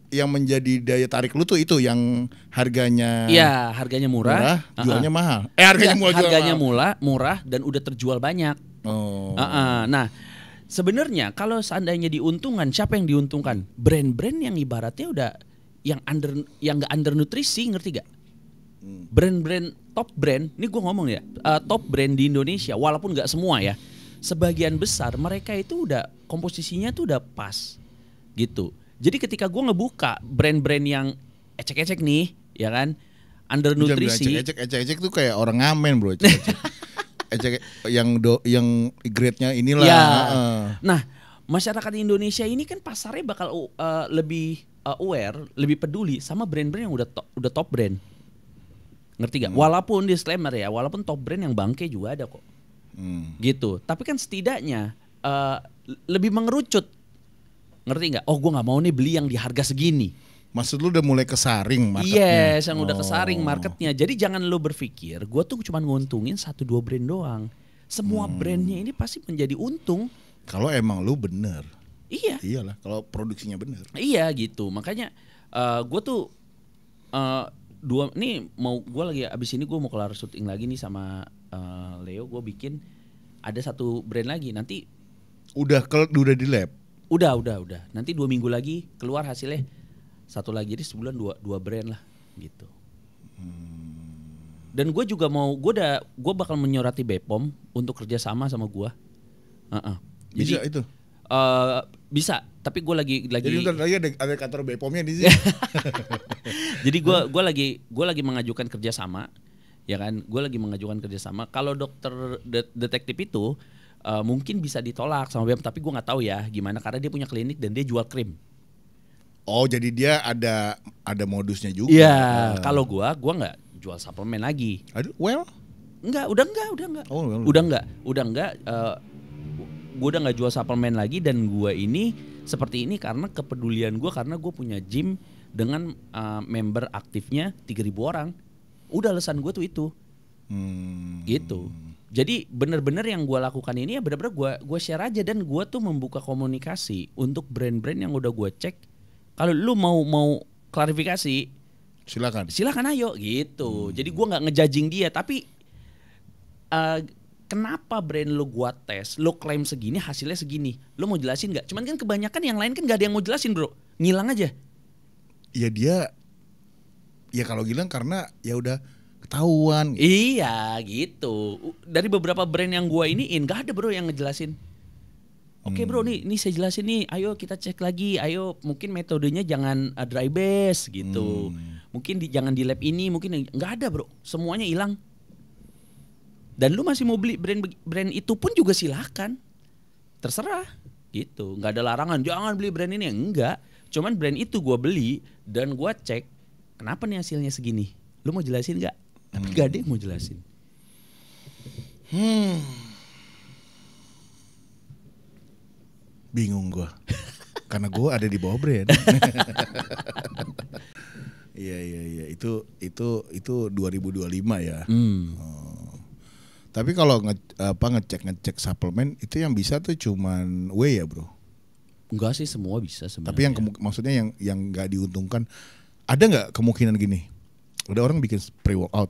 yang menjadi daya tarik lu tuh itu yang harganya Iya, harganya murah, jualnya mahal. Harganya murah dan udah terjual banyak. Oh. Nah, sebenarnya kalau seandainya diuntungkan, siapa yang diuntungkan? Brand-brand yang ibaratnya udah yang nggak under nutrisi, ngerti gak? Brand-brand top brand, ini gue ngomong ya, top brand di Indonesia, walaupun nggak semua ya, sebagian besar mereka itu udah komposisinya tuh udah pas, gitu. Jadi ketika gue ngebuka brand-brand yang ecek-ecek nih, ya kan, under nutrisi. Ecek-ecek tuh kayak orang ngamen bro. Ecek yang grade-nya inilah. Ya. Nah, masyarakat Indonesia ini kan pasarnya bakal lebih aware, lebih peduli sama brand-brand yang udah top brand. Ngerti gak? Walaupun disclaimer ya, walaupun top brand yang bangke juga ada kok. Gitu. Tapi kan setidaknya lebih mengerucut. Ngerti nggak? Oh, gue nggak mau nih beli yang di harga segini. Maksud lu udah mulai kesaring marketnya? Yes, yang udah kesaring marketnya. Jadi jangan lu berpikir gue tuh cuma nguntungin 1-2 brand doang. Semua brandnya ini pasti menjadi untung. Kalau emang lu bener. Iya. Iyalah, kalau produksinya bener. Iya gitu. Makanya gue tuh gue lagi abis ini gue mau kelar syuting lagi nih sama Leo. Gue bikin ada satu brand lagi nanti. Udah di lab. Udah. Nanti 2 minggu lagi keluar hasilnya. Satu lagi, jadi sebulan dua brand lah gitu. Dan gue juga gue bakal menyorati BPOM untuk kerjasama sama gue. Bisa itu? Bisa, tapi gue lagi. Jadi bentar lagi ada kantor BPOM-nya di sini. Jadi gue lagi mengajukan kerjasama, ya kan? Gue lagi mengajukan kerjasama. Kalau dokter detektif itu mungkin bisa ditolak sama BPOM, tapi gue nggak tahu ya gimana karena dia punya klinik dan dia jual krim. Oh, jadi dia ada modusnya juga. Iya, kalau gue nggak jual suplemen lagi. Aduh, udah enggak. Oh, udah enggak. Gue udah nggak jual suplemen lagi dan gue ini seperti ini karena kepedulian gue, karena gue punya gym dengan member aktifnya 3.000 orang. Udah alasan gue tuh itu. Gitu. Jadi bener-bener yang gue lakukan ini ya bener-bener gue share aja, dan gue tuh membuka komunikasi untuk brand-brand yang udah gue cek. Kalau lu mau klarifikasi, silakan ayo gitu. Jadi gue nggak ngejudging dia, tapi kenapa brand lu gua tes, lu klaim segini hasilnya segini, lu mau jelasin nggak? Cuman kan kebanyakan yang lain kan nggak ada yang mau jelasin bro, ngilang aja. ya dia ya kalau bilang karena ya udah ketahuan. Iya gitu. Dari beberapa brand yang gua iniin gak ada bro yang ngejelasin. Oke bro, nih saya jelasin nih. Ayo kita cek lagi. Ayo mungkin metodenya jangan dry base gitu. Mungkin jangan di lab ini. Mungkin nggak ada bro. Semuanya hilang. Dan lu masih mau beli brand itu pun juga silakan. Terserah gitu. Nggak ada larangan. Jangan beli brand ini. Enggak. Cuman brand itu gua beli dan gua cek. Kenapa nih hasilnya segini? Lu mau jelasin nggak? Tapi gak ada yang mau jelasin. Bingung gue, karena gue ada di bawah brand. Iya itu 2025 ya. Tapi kalau ngecek suplemen itu yang bisa tuh cuman whey ya bro. Enggak sih, semua bisa sebenarnya. Tapi yang maksudnya yang nggak diuntungkan, ada nggak kemungkinan gini? Ada orang bikin pre-workout,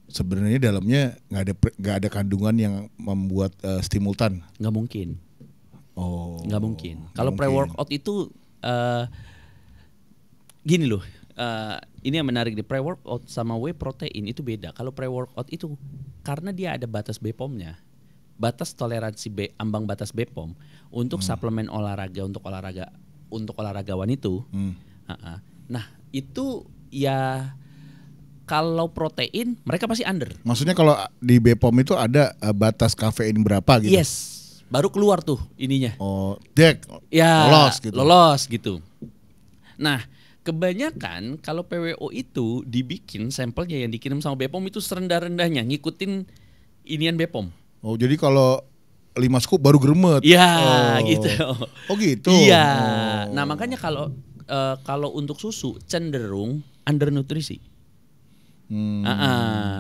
sebenarnya dalamnya nggak ada kandungan yang membuat stimultan. Nggak mungkin. Oh, nggak mungkin. Kalau pre-workout itu gini loh, ini yang menarik di pre-workout sama whey protein itu beda. Kalau pre-workout itu karena dia ada batas BPOM-nya, batas toleransi ambang batas BPOM untuk suplemen olahraga untuk olahragawan itu. Nah itu ya kalau protein mereka pasti under. Maksudnya kalau di BPOM itu ada batas kafein berapa gitu? Yes. Baru keluar tuh ininya. Oh, dek. Ya, lolos gitu. Nah, kebanyakan kalau PWO itu dibikin sampelnya yang dikirim sama BPOM itu serendah-rendahnya ngikutin inian BPOM. Oh, jadi kalau 5 scoop baru gremet. Ya, gitu. Oh, gitu. Iya. Nah, makanya kalau untuk susu cenderung undernutrisi.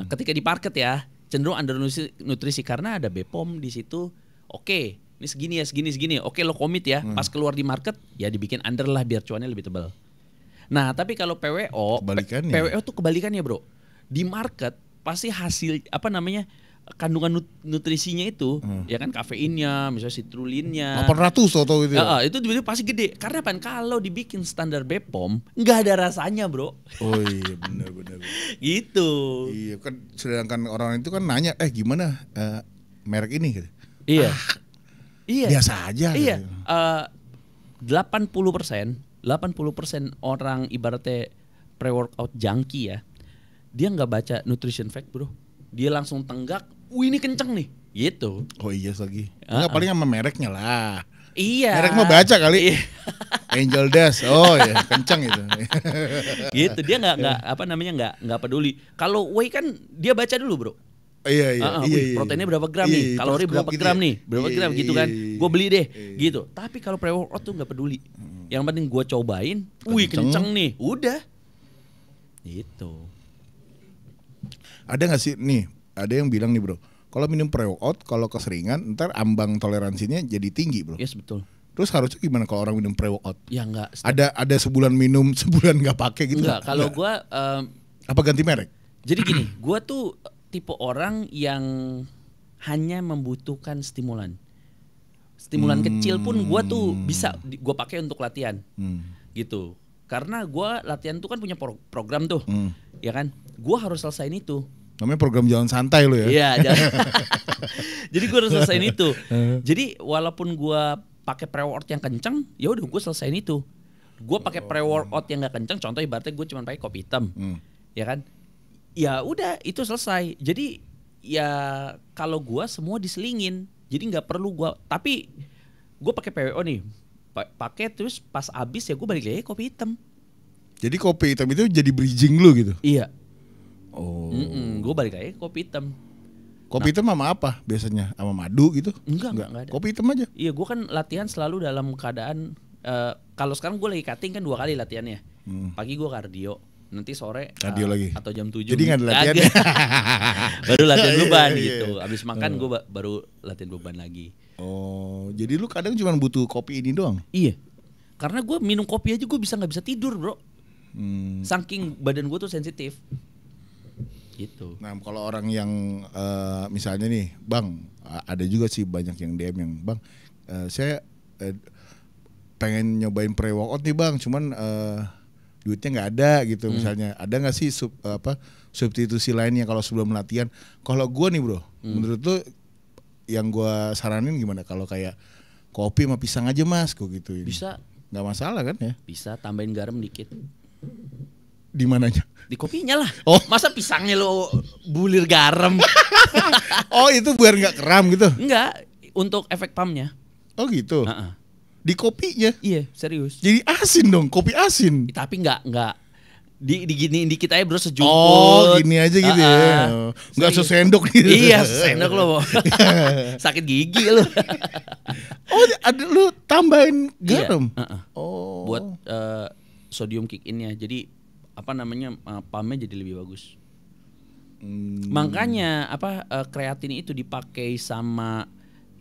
Ketika di market ya, cenderung undernutrisi karena ada BPOM di situ. Oke, ini segini. Oke, lo komit ya. Pas keluar di market, ya dibikin under lah biar cuannya lebih tebal. Nah, tapi kalau PWO tuh kebalikannya bro. Di market pasti hasil kandungan nutrisinya itu, ya kan kafeinnya, misalnya citrulinnya 800 atau gitu. Itu pasti gede. Karena apa? Kalau dibikin standar BPOM, nggak ada rasanya bro. Oh iya benar. Gitu. Iya kan, sedangkan orang itu kan nanya, gimana merek ini? Gitu. Iya. Biasa aja. Iya. Gitu. 80% orang ibaratnya pre-workout junkie ya, dia nggak baca nutrition fact bro. Dia langsung tenggak, ini kenceng nih, gitu. Oh iya lagi. Enggak, paling sama mereknya lah. Iya. Merek mah baca kali. Angel Dust, oh ya kenceng itu. Gitu, dia nggak peduli. Kalau whey kan dia baca dulu bro. Iya. Proteinnya berapa gram nih, kalori berapa gram nih, berapa gram gitu kan. Gue beli deh, gitu. Tapi kalau pre-workout tuh nggak peduli. Yang penting gue cobain, kenceng nih, udah. Gitu. Ada nggak sih nih? Ada yang bilang nih bro, kalau minum pre-workout, kalau keseringan, ntar ambang toleransinya jadi tinggi bro. Yes betul. Terus harusnya gimana kalau orang minum pre-workout? Ya nggak. Ada sebulan minum, sebulan nggak pakai gitu? Enggak. Kalau gue, apa ganti merek? Jadi gini, gue tuh tipe orang yang hanya membutuhkan stimulan. Stimulan kecil pun gue tuh bisa gue pakai untuk latihan, gitu. Karena gue latihan tuh kan punya program tuh, ya kan. Gue harus selesaiin itu. Namanya program jalan santai lo ya. Iya. Jadi gue harus selesaiin itu. Jadi walaupun gue pakai pre-workout yang kenceng, ya udah gue selesaiin itu. Gue pakai pre-workout yang nggak kenceng, contoh ibaratnya gue cuma pakai kopi hitam, ya kan. Ya udah itu selesai. Jadi ya kalau gue semua diselingin, jadi nggak perlu gue. Tapi gue pakai PWO nih, pakai terus pas abis ya gue balik lagi kopi hitam. Jadi kopi hitam itu jadi bridging lu gitu? Iya. Oh. Gue balik lagi kopi hitam. Kopi hitam sama apa biasanya? Sama madu gitu? Enggak ada. Kopi hitam aja? Iya, gue kan latihan selalu dalam keadaan kalau sekarang gue lagi cutting kan 2 kali latihannya. Pagi gue kardio, nanti sore kardio lagi atau jam 7. Jadi nggak ada latihan. Baru latihan beban gitu. Abis makan gue baru latihan beban lagi. Oh, jadi lu kadang cuma butuh kopi ini doang? Iya. Karena gue minum kopi aja gue nggak bisa tidur bro. Saking badan gue tuh sensitif. Gitu. Nah kalau orang yang misalnya nih, bang, ada juga sih banyak yang DM yang bang, saya pengen nyobain pre-workout nih bang, cuman duitnya nggak ada gitu misalnya, ada nggak sih substitusi lainnya kalau sebelum latihan? Kalau gue nih bro, menurut lu yang gue saranin gimana kalau kayak kopi sama pisang aja mas, kok gitu? Bisa. Nggak masalah kan ya? Bisa tambahin garam dikit. Di mananya? Di kopinya lah. Oh. Masa pisangnya lo bulir garam? Oh itu biar nggak kram gitu? Enggak, untuk efek pumpnya. Oh gitu. Di kopinya? Iya, serius. Jadi asin dong, kopi asin. Tapi enggak diginiin dikit aja bro, sejumput. Oh gini aja gitu ya. Nggak sesendok gitu. Iya, sesendok lo. Sakit gigi lo. Oh ada lu tambahin garam? Iya. Oh. Buat sodium kick in-nya. Jadi apa namanya, pumpnya jadi lebih bagus. Makanya kreatin itu dipakai sama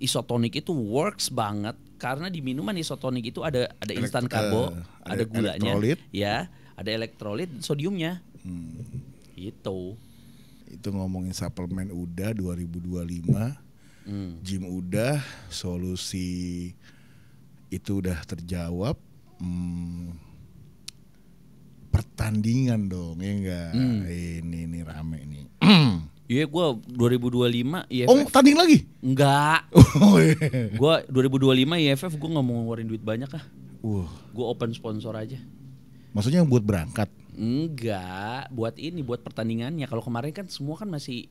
isotonik itu works banget, karena di minuman isotonik itu ada instan karbo, ada gulanya, elektrolit. Ya, ada elektrolit, sodiumnya. Itu ngomongin suplemen udah 2025, gym udah, solusi itu udah terjawab. Pertandingan dong, ya enggak? Ini rame nih. Iya, gue 2025 IFF. Oh, tanding lagi? Enggak. Gue 2025 IFF gue nggak mau ngeluarin duit banyak ah. Gue open sponsor aja. Maksudnya buat berangkat? Enggak, buat pertandingannya. Kalau kemarin kan semua kan masih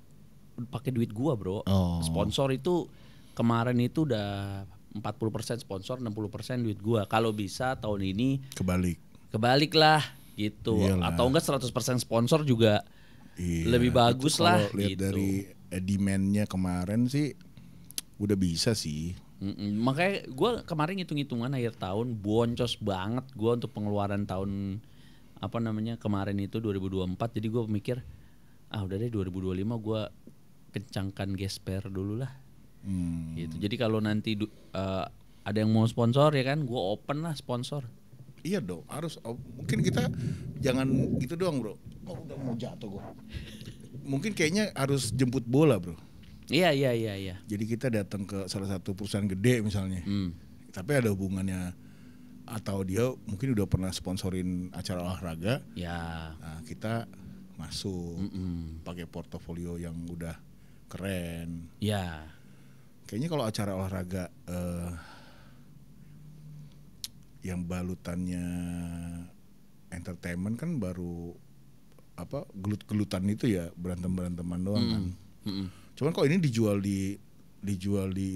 pakai duit gue bro. Sponsor itu kemarin itu udah 40% sponsor, 60% duit gue. Kalau bisa tahun ini kebalik lah gitu. Iyalah. Atau enggak 100% sponsor juga. Iya, lebih bagus lah lihat gitu. Dari demand-nya kemarin sih udah bisa sih. Makanya gue kemarin hitung-hitungan akhir tahun boncos banget gue untuk pengeluaran tahun kemarin itu 2024. Jadi gue mikir udah deh 2025 gue kencangkan gesper dulu lah. Gitu. Jadi kalau nanti ada yang mau sponsor ya kan, gue open lah sponsor. Iya dong, harus. Mungkin kita jangan gitu doang bro. Udah mau jatuh gue. Mungkin kayaknya harus jemput bola bro. Iya. Jadi kita datang ke salah satu perusahaan gede misalnya. Tapi ada hubungannya, atau dia mungkin udah pernah sponsorin acara olahraga. Ya. Nah kita masuk pakai portofolio yang udah keren. Ya. Kayaknya kalau acara olahraga yang balutannya entertainment kan baru gelut-gelutan itu ya, berantem-beranteman doang kan. Cuman kok ini dijual di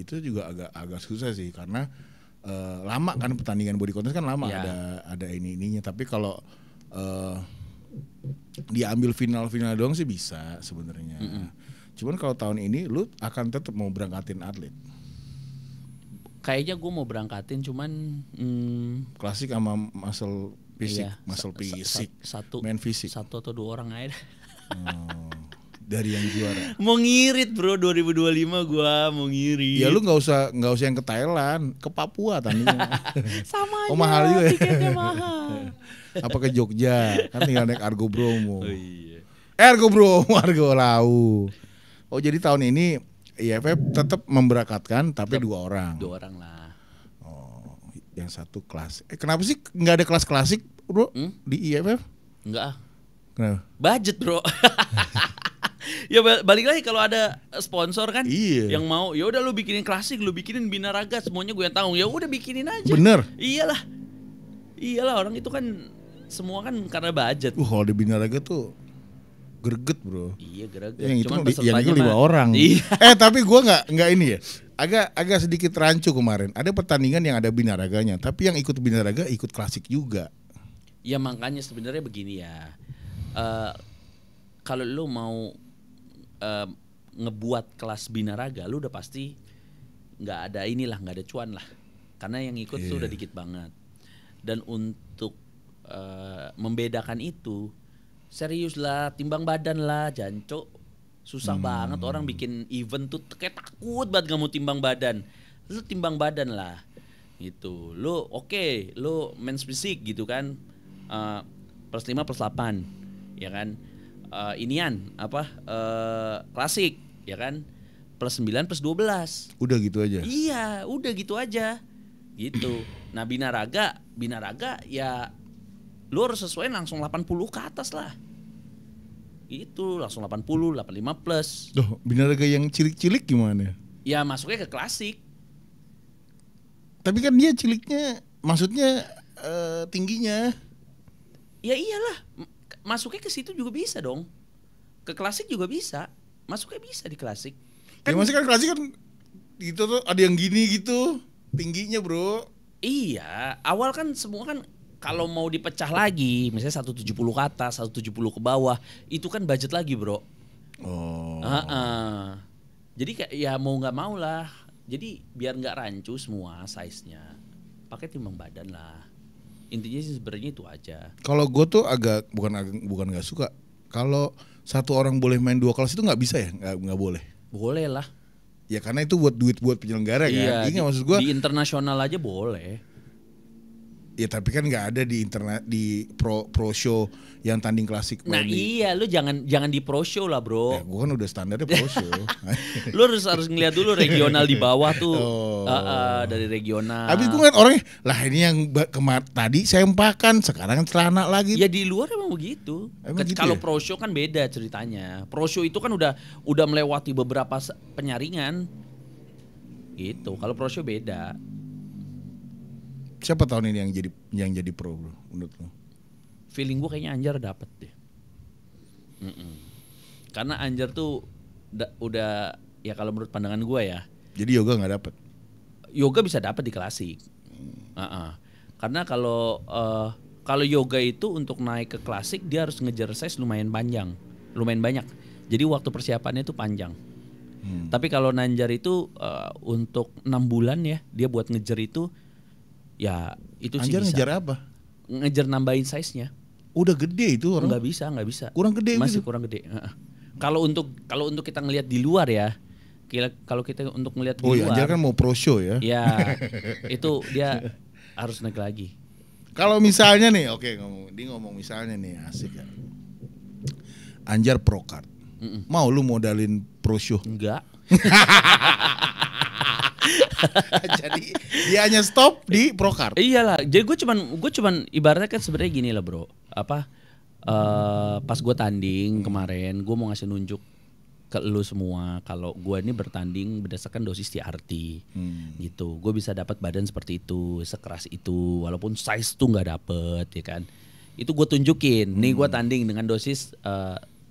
itu juga agak susah sih, karena lama kan pertandingan body contest kan lama, ada ininya. Tapi kalau diambil final doang sih bisa sebenarnya. Cuman kalau tahun ini lu akan tetap mau berangkatin atlet? Kayaknya gue mau berangkatin, cuman klasik sama muscle fisik, main fisik. 1 atau 2 orang aja. Dari yang juara. Mau ngirit bro, 2025 gue mau ngirit. Ya lu nggak usah yang ke Thailand, ke Papua tandingnya. Sama aja. Mahal juga. Tiketnya mahal. Apa ke Jogja? Kan tinggal naik Argo Bromo. Oh iya. Argo Bromo, Argo Lau. Oh jadi tahun ini IFF tetap memberangkatkan tapi 2 orang. 2 orang lah. Oh, yang satu kelas. Kenapa sih nggak ada kelas klasik, bro? Di IFF? Enggak. Kenapa? Budget, bro. Ya balik lagi, kalau ada sponsor kan, yang mau, ya udah lu bikinin klasik, lu bikinin binaraga, semuanya gue yang tanggung. Ya udah bikinin aja. Bener. Iyalah, orang itu kan semua kan karena budget. Kalau di binaraga tuh greget bro. Iya greget. Cuman yang itu 5 orang. Iya. Tapi gue nggak ini ya. Agak sedikit rancu kemarin. Ada pertandingan yang ada binaraganya, tapi yang ikut binaraga ikut klasik juga. Ya makanya sebenarnya begini ya. Kalau lu mau ngebuat kelas binaraga, lu udah pasti nggak ada cuan lah. Karena yang ikut tuh udah dikit banget. Dan untuk membedakan itu, serius lah, timbang badan lah, jancok. Susah banget orang bikin event tuh kayak takut banget gak mau timbang badan. Lu timbang badan lah. Gitu. Lu lu men's physique gitu kan. +5+8. Ya kan? Klasik, ya kan? +9+12. Udah gitu aja. Iya, udah gitu aja. Gitu. Nah, binaraga ya Lu harus sesuai langsung 80 ke atas lah. Itu langsung 80, 85 plus. Duh, binaraga yang cilik-cilik gimana? Ya masuknya ke klasik. Tapi kan dia ciliknya, maksudnya tingginya. Ya iyalah, masuknya ke situ juga bisa dong. Ke klasik juga bisa. Masuknya bisa di klasik. Ya maksudnya kan klasik kan gitu tuh ada yang gini gitu tingginya bro. Iya, awal kan semua kan kalau mau dipecah lagi, misalnya 170 ke atas, 170 ke bawah, itu kan budget lagi bro. Oh. Jadi kayak ya mau nggak mau lah. Jadi biar nggak rancu semua size-nya, pakai timbang badan lah. Intinya sih sebenarnya itu aja. Kalau gue tuh bukan nggak suka. Kalau satu orang boleh main 2 kelas itu nggak bisa ya? Nggak boleh. Boleh lah. Ya karena itu buat duit buat penyelenggara kan. Iya, Maksud gue. Di internasional aja boleh. Ya tapi kan nggak ada di internet di pro show yang tanding klasik. Nah iya, lu jangan di pro show lah bro. Ya, gue kan udah standarnya pro show. Lu harus ngeliat dulu regional di bawah tuh. Dari regional. Habis gue ngeliat orangnya, lah ini yang tadi sempakan, sekarang celana lagi. Ya di luar emang begitu. Gitu kalau ya? pro show kan beda ceritanya. Pro show itu kan udah melewati beberapa penyaringan. Gitu. Kalau pro show beda. Siapa tahun ini yang jadi pro bro menurut lo? Feeling gue kayaknya Anjar dapet deh. Karena Anjar tuh udah ya kalau menurut pandangan gue ya. Jadi Yoga nggak dapet? Yoga bisa dapet di klasik. Karena kalau Yoga itu untuk naik ke klasik dia harus ngejar size lumayan banyak. Jadi waktu persiapannya itu panjang. Tapi kalau Nanjar itu untuk 6 bulan ya dia buat ngejar itu. Ya itu sih Anjar bisa. ngejar apa? Ngejar nambahin size-nya. Udah gede itu orang. Nggak bisa. Kurang gede Masih gitu. kurang gede. Kalau untuk kita ngelihat di luar ya. Kalau kita untuk ngelihat di luar. Oh iya, Anjar kan mau pro show ya. Ya, itu dia harus naik lagi. Kalau misalnya nih, oke ngomong misalnya nih asik ya. Anjar pro card. Mau lu modalin pro show? Enggak. Jadi dia hanya stop di pro card. Iyalah, jadi gue cuman ibaratnya kan sebenarnya gini lah bro. Pas gue tanding kemarin, gue mau ngasih nunjuk ke lu semua kalau gue ini bertanding berdasarkan dosis TRT gitu. Gue bisa dapat badan seperti itu, sekeras itu, walaupun size tuh nggak dapet ya kan. Itu gue tunjukin, nih gue tanding dengan dosis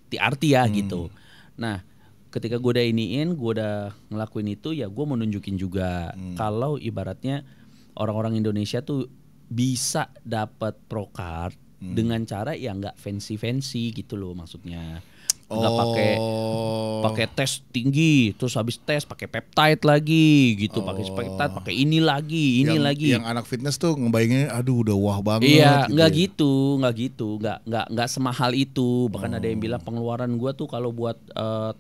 TRT ya gitu. Nah ketika gue udah gue udah ngelakuin itu ya gue mau nunjukin juga kalau ibaratnya orang-orang Indonesia tuh bisa dapat pro card dengan cara yang nggak fancy gitu loh maksudnya. Nggak pakai tes tinggi terus habis tes pakai peptide lagi gitu, pakai peptide pakai ini lagi yang anak fitness tuh ngebayangin aduh udah wah banget. Iya gitu nggak gitu nggak semahal itu, bahkan ada yang bilang pengeluaran gua tuh kalau buat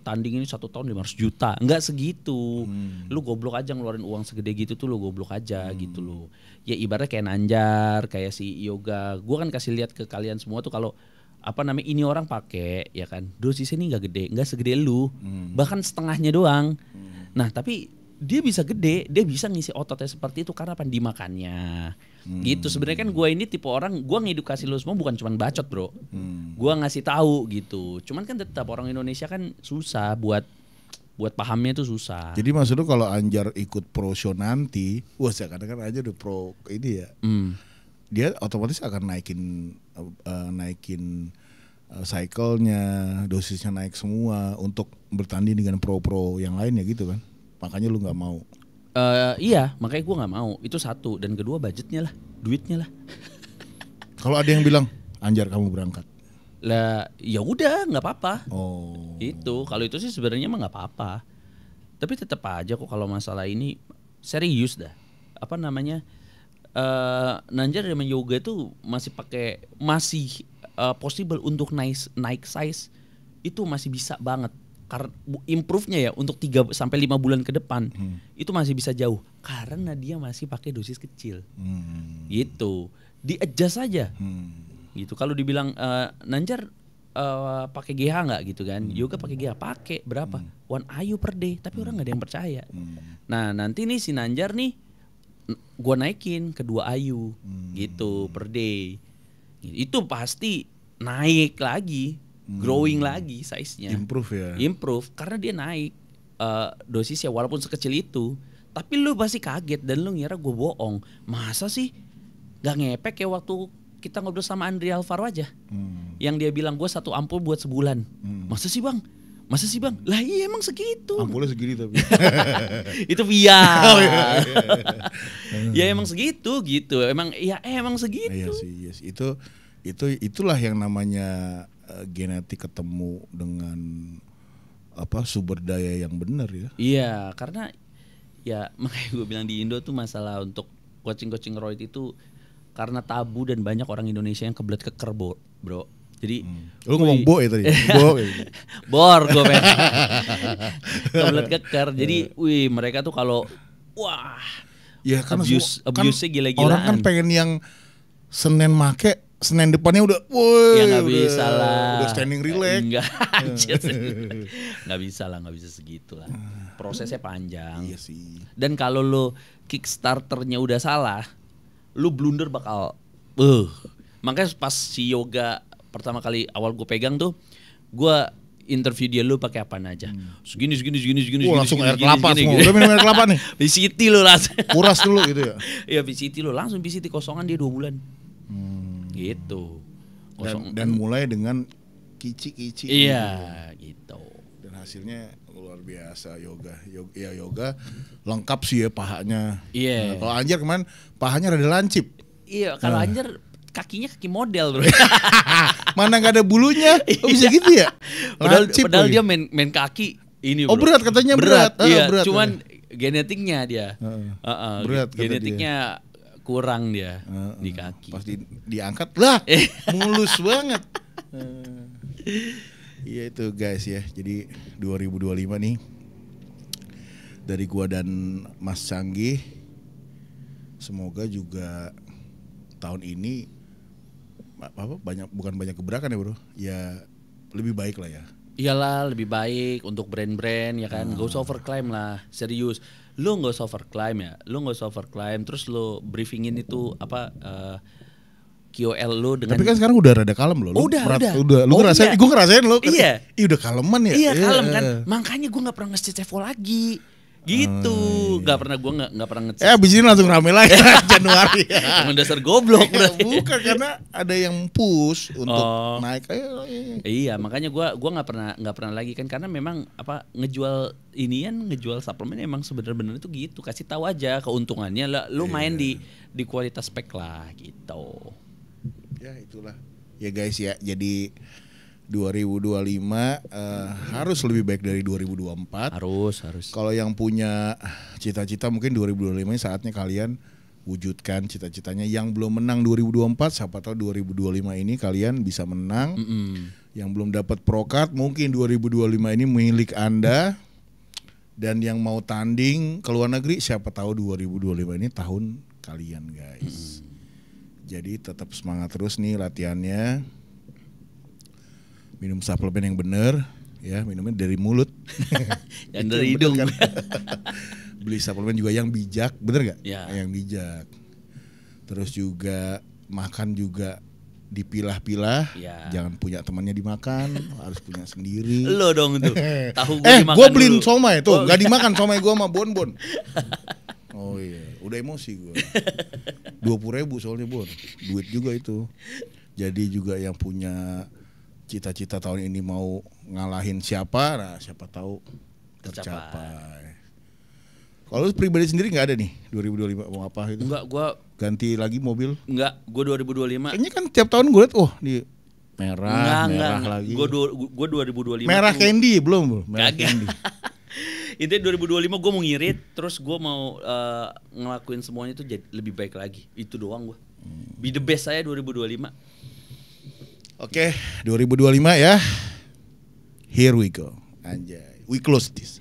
tanding ini 1 tahun 500 juta nggak segitu. Lu goblok aja ngeluarin uang segede gitu tuh, lu goblok aja gitu loh. Ya ibaratnya kayak Nanjar, kayak si Yoga, gua kan kasih lihat ke kalian semua tuh kalau ini orang pakai ya kan dosisnya ini nggak segede lu, bahkan setengahnya doang. Nah tapi dia bisa gede, dia bisa ngisi ototnya seperti itu karena dimakannya gitu. Sebenarnya kan gue ini tipe orang, gue ngedukasi lu semua bukan cuma bacot bro, gue ngasih tahu gitu. Cuman kan tetap orang Indonesia kan susah buat pahamnya itu susah. Jadi maksud lu kalau Anjar ikut pro show nanti, wah sekarang kan aja udah pro ini ya. Dia otomatis akan naikin cycle-nya, dosisnya naik semua untuk bertanding dengan pro-pro yang lainnya gitu kan. Makanya lu nggak mau. Iya, makanya gue nggak mau. Itu satu, dan kedua budgetnya lah, duitnya lah. Kalau ada yang bilang Anjar kamu berangkat, lah ya udah nggak apa-apa. Itu kalau itu sih sebenarnya mah nggak apa-apa. Tapi tetap aja kok kalau masalah ini serius dah. Nanjar sama Yoga itu masih possible untuk naik size itu masih bisa banget. Karena improve-nya ya untuk 3 sampai 5 bulan ke depan itu masih bisa jauh karena dia masih pakai dosis kecil. Gitu. Di-adjust aja. Gitu. Kalau dibilang Nanjar pakai GH nggak gitu kan? Yoga pakai GH, pakai berapa? 1 IU per day, tapi orang nggak ada yang percaya. Nah, nanti nih si Nanjar nih gua naikin ke 2 IU gitu per day itu pasti naik lagi, growing lagi size-nya. Improve ya. Improve karena dia naik dosisnya walaupun sekecil itu. Tapi lu pasti kaget dan lu ngira gue bohong. Masa sih gak ngepek kayak waktu kita ngobrol sama Andri Alvaro aja. Yang dia bilang gue 1 ampul buat sebulan. Masa sih bang? Masa sih bang? Lah iya emang segitu. Ampulnya segini tapi. Itu via. Oh, iya. Ya emang segitu gitu. Emang segitu. Iya sih, yes. Itulah yang namanya genetik ketemu dengan sumber daya yang benar ya. Iya, karena ya makanya gue bilang di Indo tuh masalah untuk coaching roid itu karena tabu dan banyak orang Indonesia yang kebelet keker bro. Jadi lu ngomong bo ya tadi. Bo. Bor gue pengen. Kebelet keker. Jadi mereka tuh kalau wah ya kan abuse-nya gila-gilaan. Orang kan pengen yang Senin make, Senin depannya udah woi. Ya nggak bisa lah. Udah standing relax. Enggak. Nggak bisa segitulah. Prosesnya panjang. Iya sih. Dan kalau lo Kickstarternya udah salah, lu blunder bakal makanya pas si Yoga pertama kali awal gue pegang tuh, gue interview dia, lu pakai apaan aja? Segini. Langsung air kelapa semua. Udah minum air kelapa nih. PCT lu langsung. Kuras dulu gitu ya. Iya PCT lu langsung PCT kosongan dia 2 bulan. Gitu. Dan mulai dengan kici-kici. Iya gitu. Dan hasilnya luar biasa yoga lengkap sih ya pahanya. Iya. Nah, kalau Anjar kemarin pahanya rada lancip. Iya kalau Anjar kakinya kaki model bro. Mana nggak ada bulunya? Oh, bisa gitu ya? Padahal dia main kaki ini bro. Oh berat katanya berat. Iya, berat. Cuman genetiknya dia. Berat genetiknya kurang dia di kaki. Pas diangkat lah mulus banget. Iya itu guys ya. Jadi 2025 nih dari gua dan Mas Canggih, semoga juga tahun ini bukan banyak gebrakan ya bro, ya lebih baik lah ya. Iyalah lebih baik untuk brand-brand ya kan. Gak usah overclaim lah, serius. Lu gak usah overclaim ya. Terus lu briefingin itu QOL lu dengan. Tapi kan sekarang udah rada kalem loh. Udah. Lu ngerasain, gue ngerasain lo. Iya. Udah kaleman ya. Iya kalem kan. Makanya gue nggak pernah nge-chat Evo lagi. Gitu, nggak pernah gue nggak pernah ngecek. Abis ini langsung rame lagi Januari. Emang dasar goblok berarti. Bukan karena ada yang push untuk naik. Iya, makanya gue nggak pernah lagi kan karena memang ngejual suplemen emang sebenarnya itu gitu. Kasih tahu aja keuntungannya. Lu main di kualitas spek lah gitu. Ya itulah. Ya guys ya, jadi 2025 harus lebih baik dari 2024. Harus. Kalau yang punya cita-cita mungkin 2025 ini saatnya kalian wujudkan cita-citanya. Yang belum menang 2024, siapa tahu 2025 ini kalian bisa menang. Yang belum dapat prokat mungkin 2025 ini milik Anda. Dan yang mau tanding ke luar negeri, siapa tahu 2025 ini tahun kalian guys. Jadi tetap semangat terus nih latihannya. Minum suplemen yang benar, ya minumnya dari mulut, dan dari hidung. Kan? Beli suplemen juga yang bijak, bener nggak? Ya. Yang bijak. Terus juga makan juga dipilah-pilah, jangan punya temannya dimakan, harus punya sendiri. Lo dong tuh. Tahu gue dimakan. Gue beliin somai tuh, nggak dimakan somai gue sama Bon. Oh iya, udah emosi gue. 20.000 soalnya Bon, duit juga itu. Jadi juga yang punya cita-cita tahun ini mau ngalahin siapa, nah siapa tahu tercapai. Kalau pribadi sendiri nggak ada nih 2025 mau apa itu? Enggak, gua ganti lagi mobil. Enggak, gua 2025. Kayaknya kan tiap tahun gue liat, di merah lagi. Gua 2025. Merah candy belum? Merah candy. Intinya 2025 gue mau ngirit, terus gue mau ngelakuin semuanya itu jadi lebih baik lagi. Itu doang gue. Be the best saya 2025. Oke, 2025 ya. Here we go. Anjay. We close this.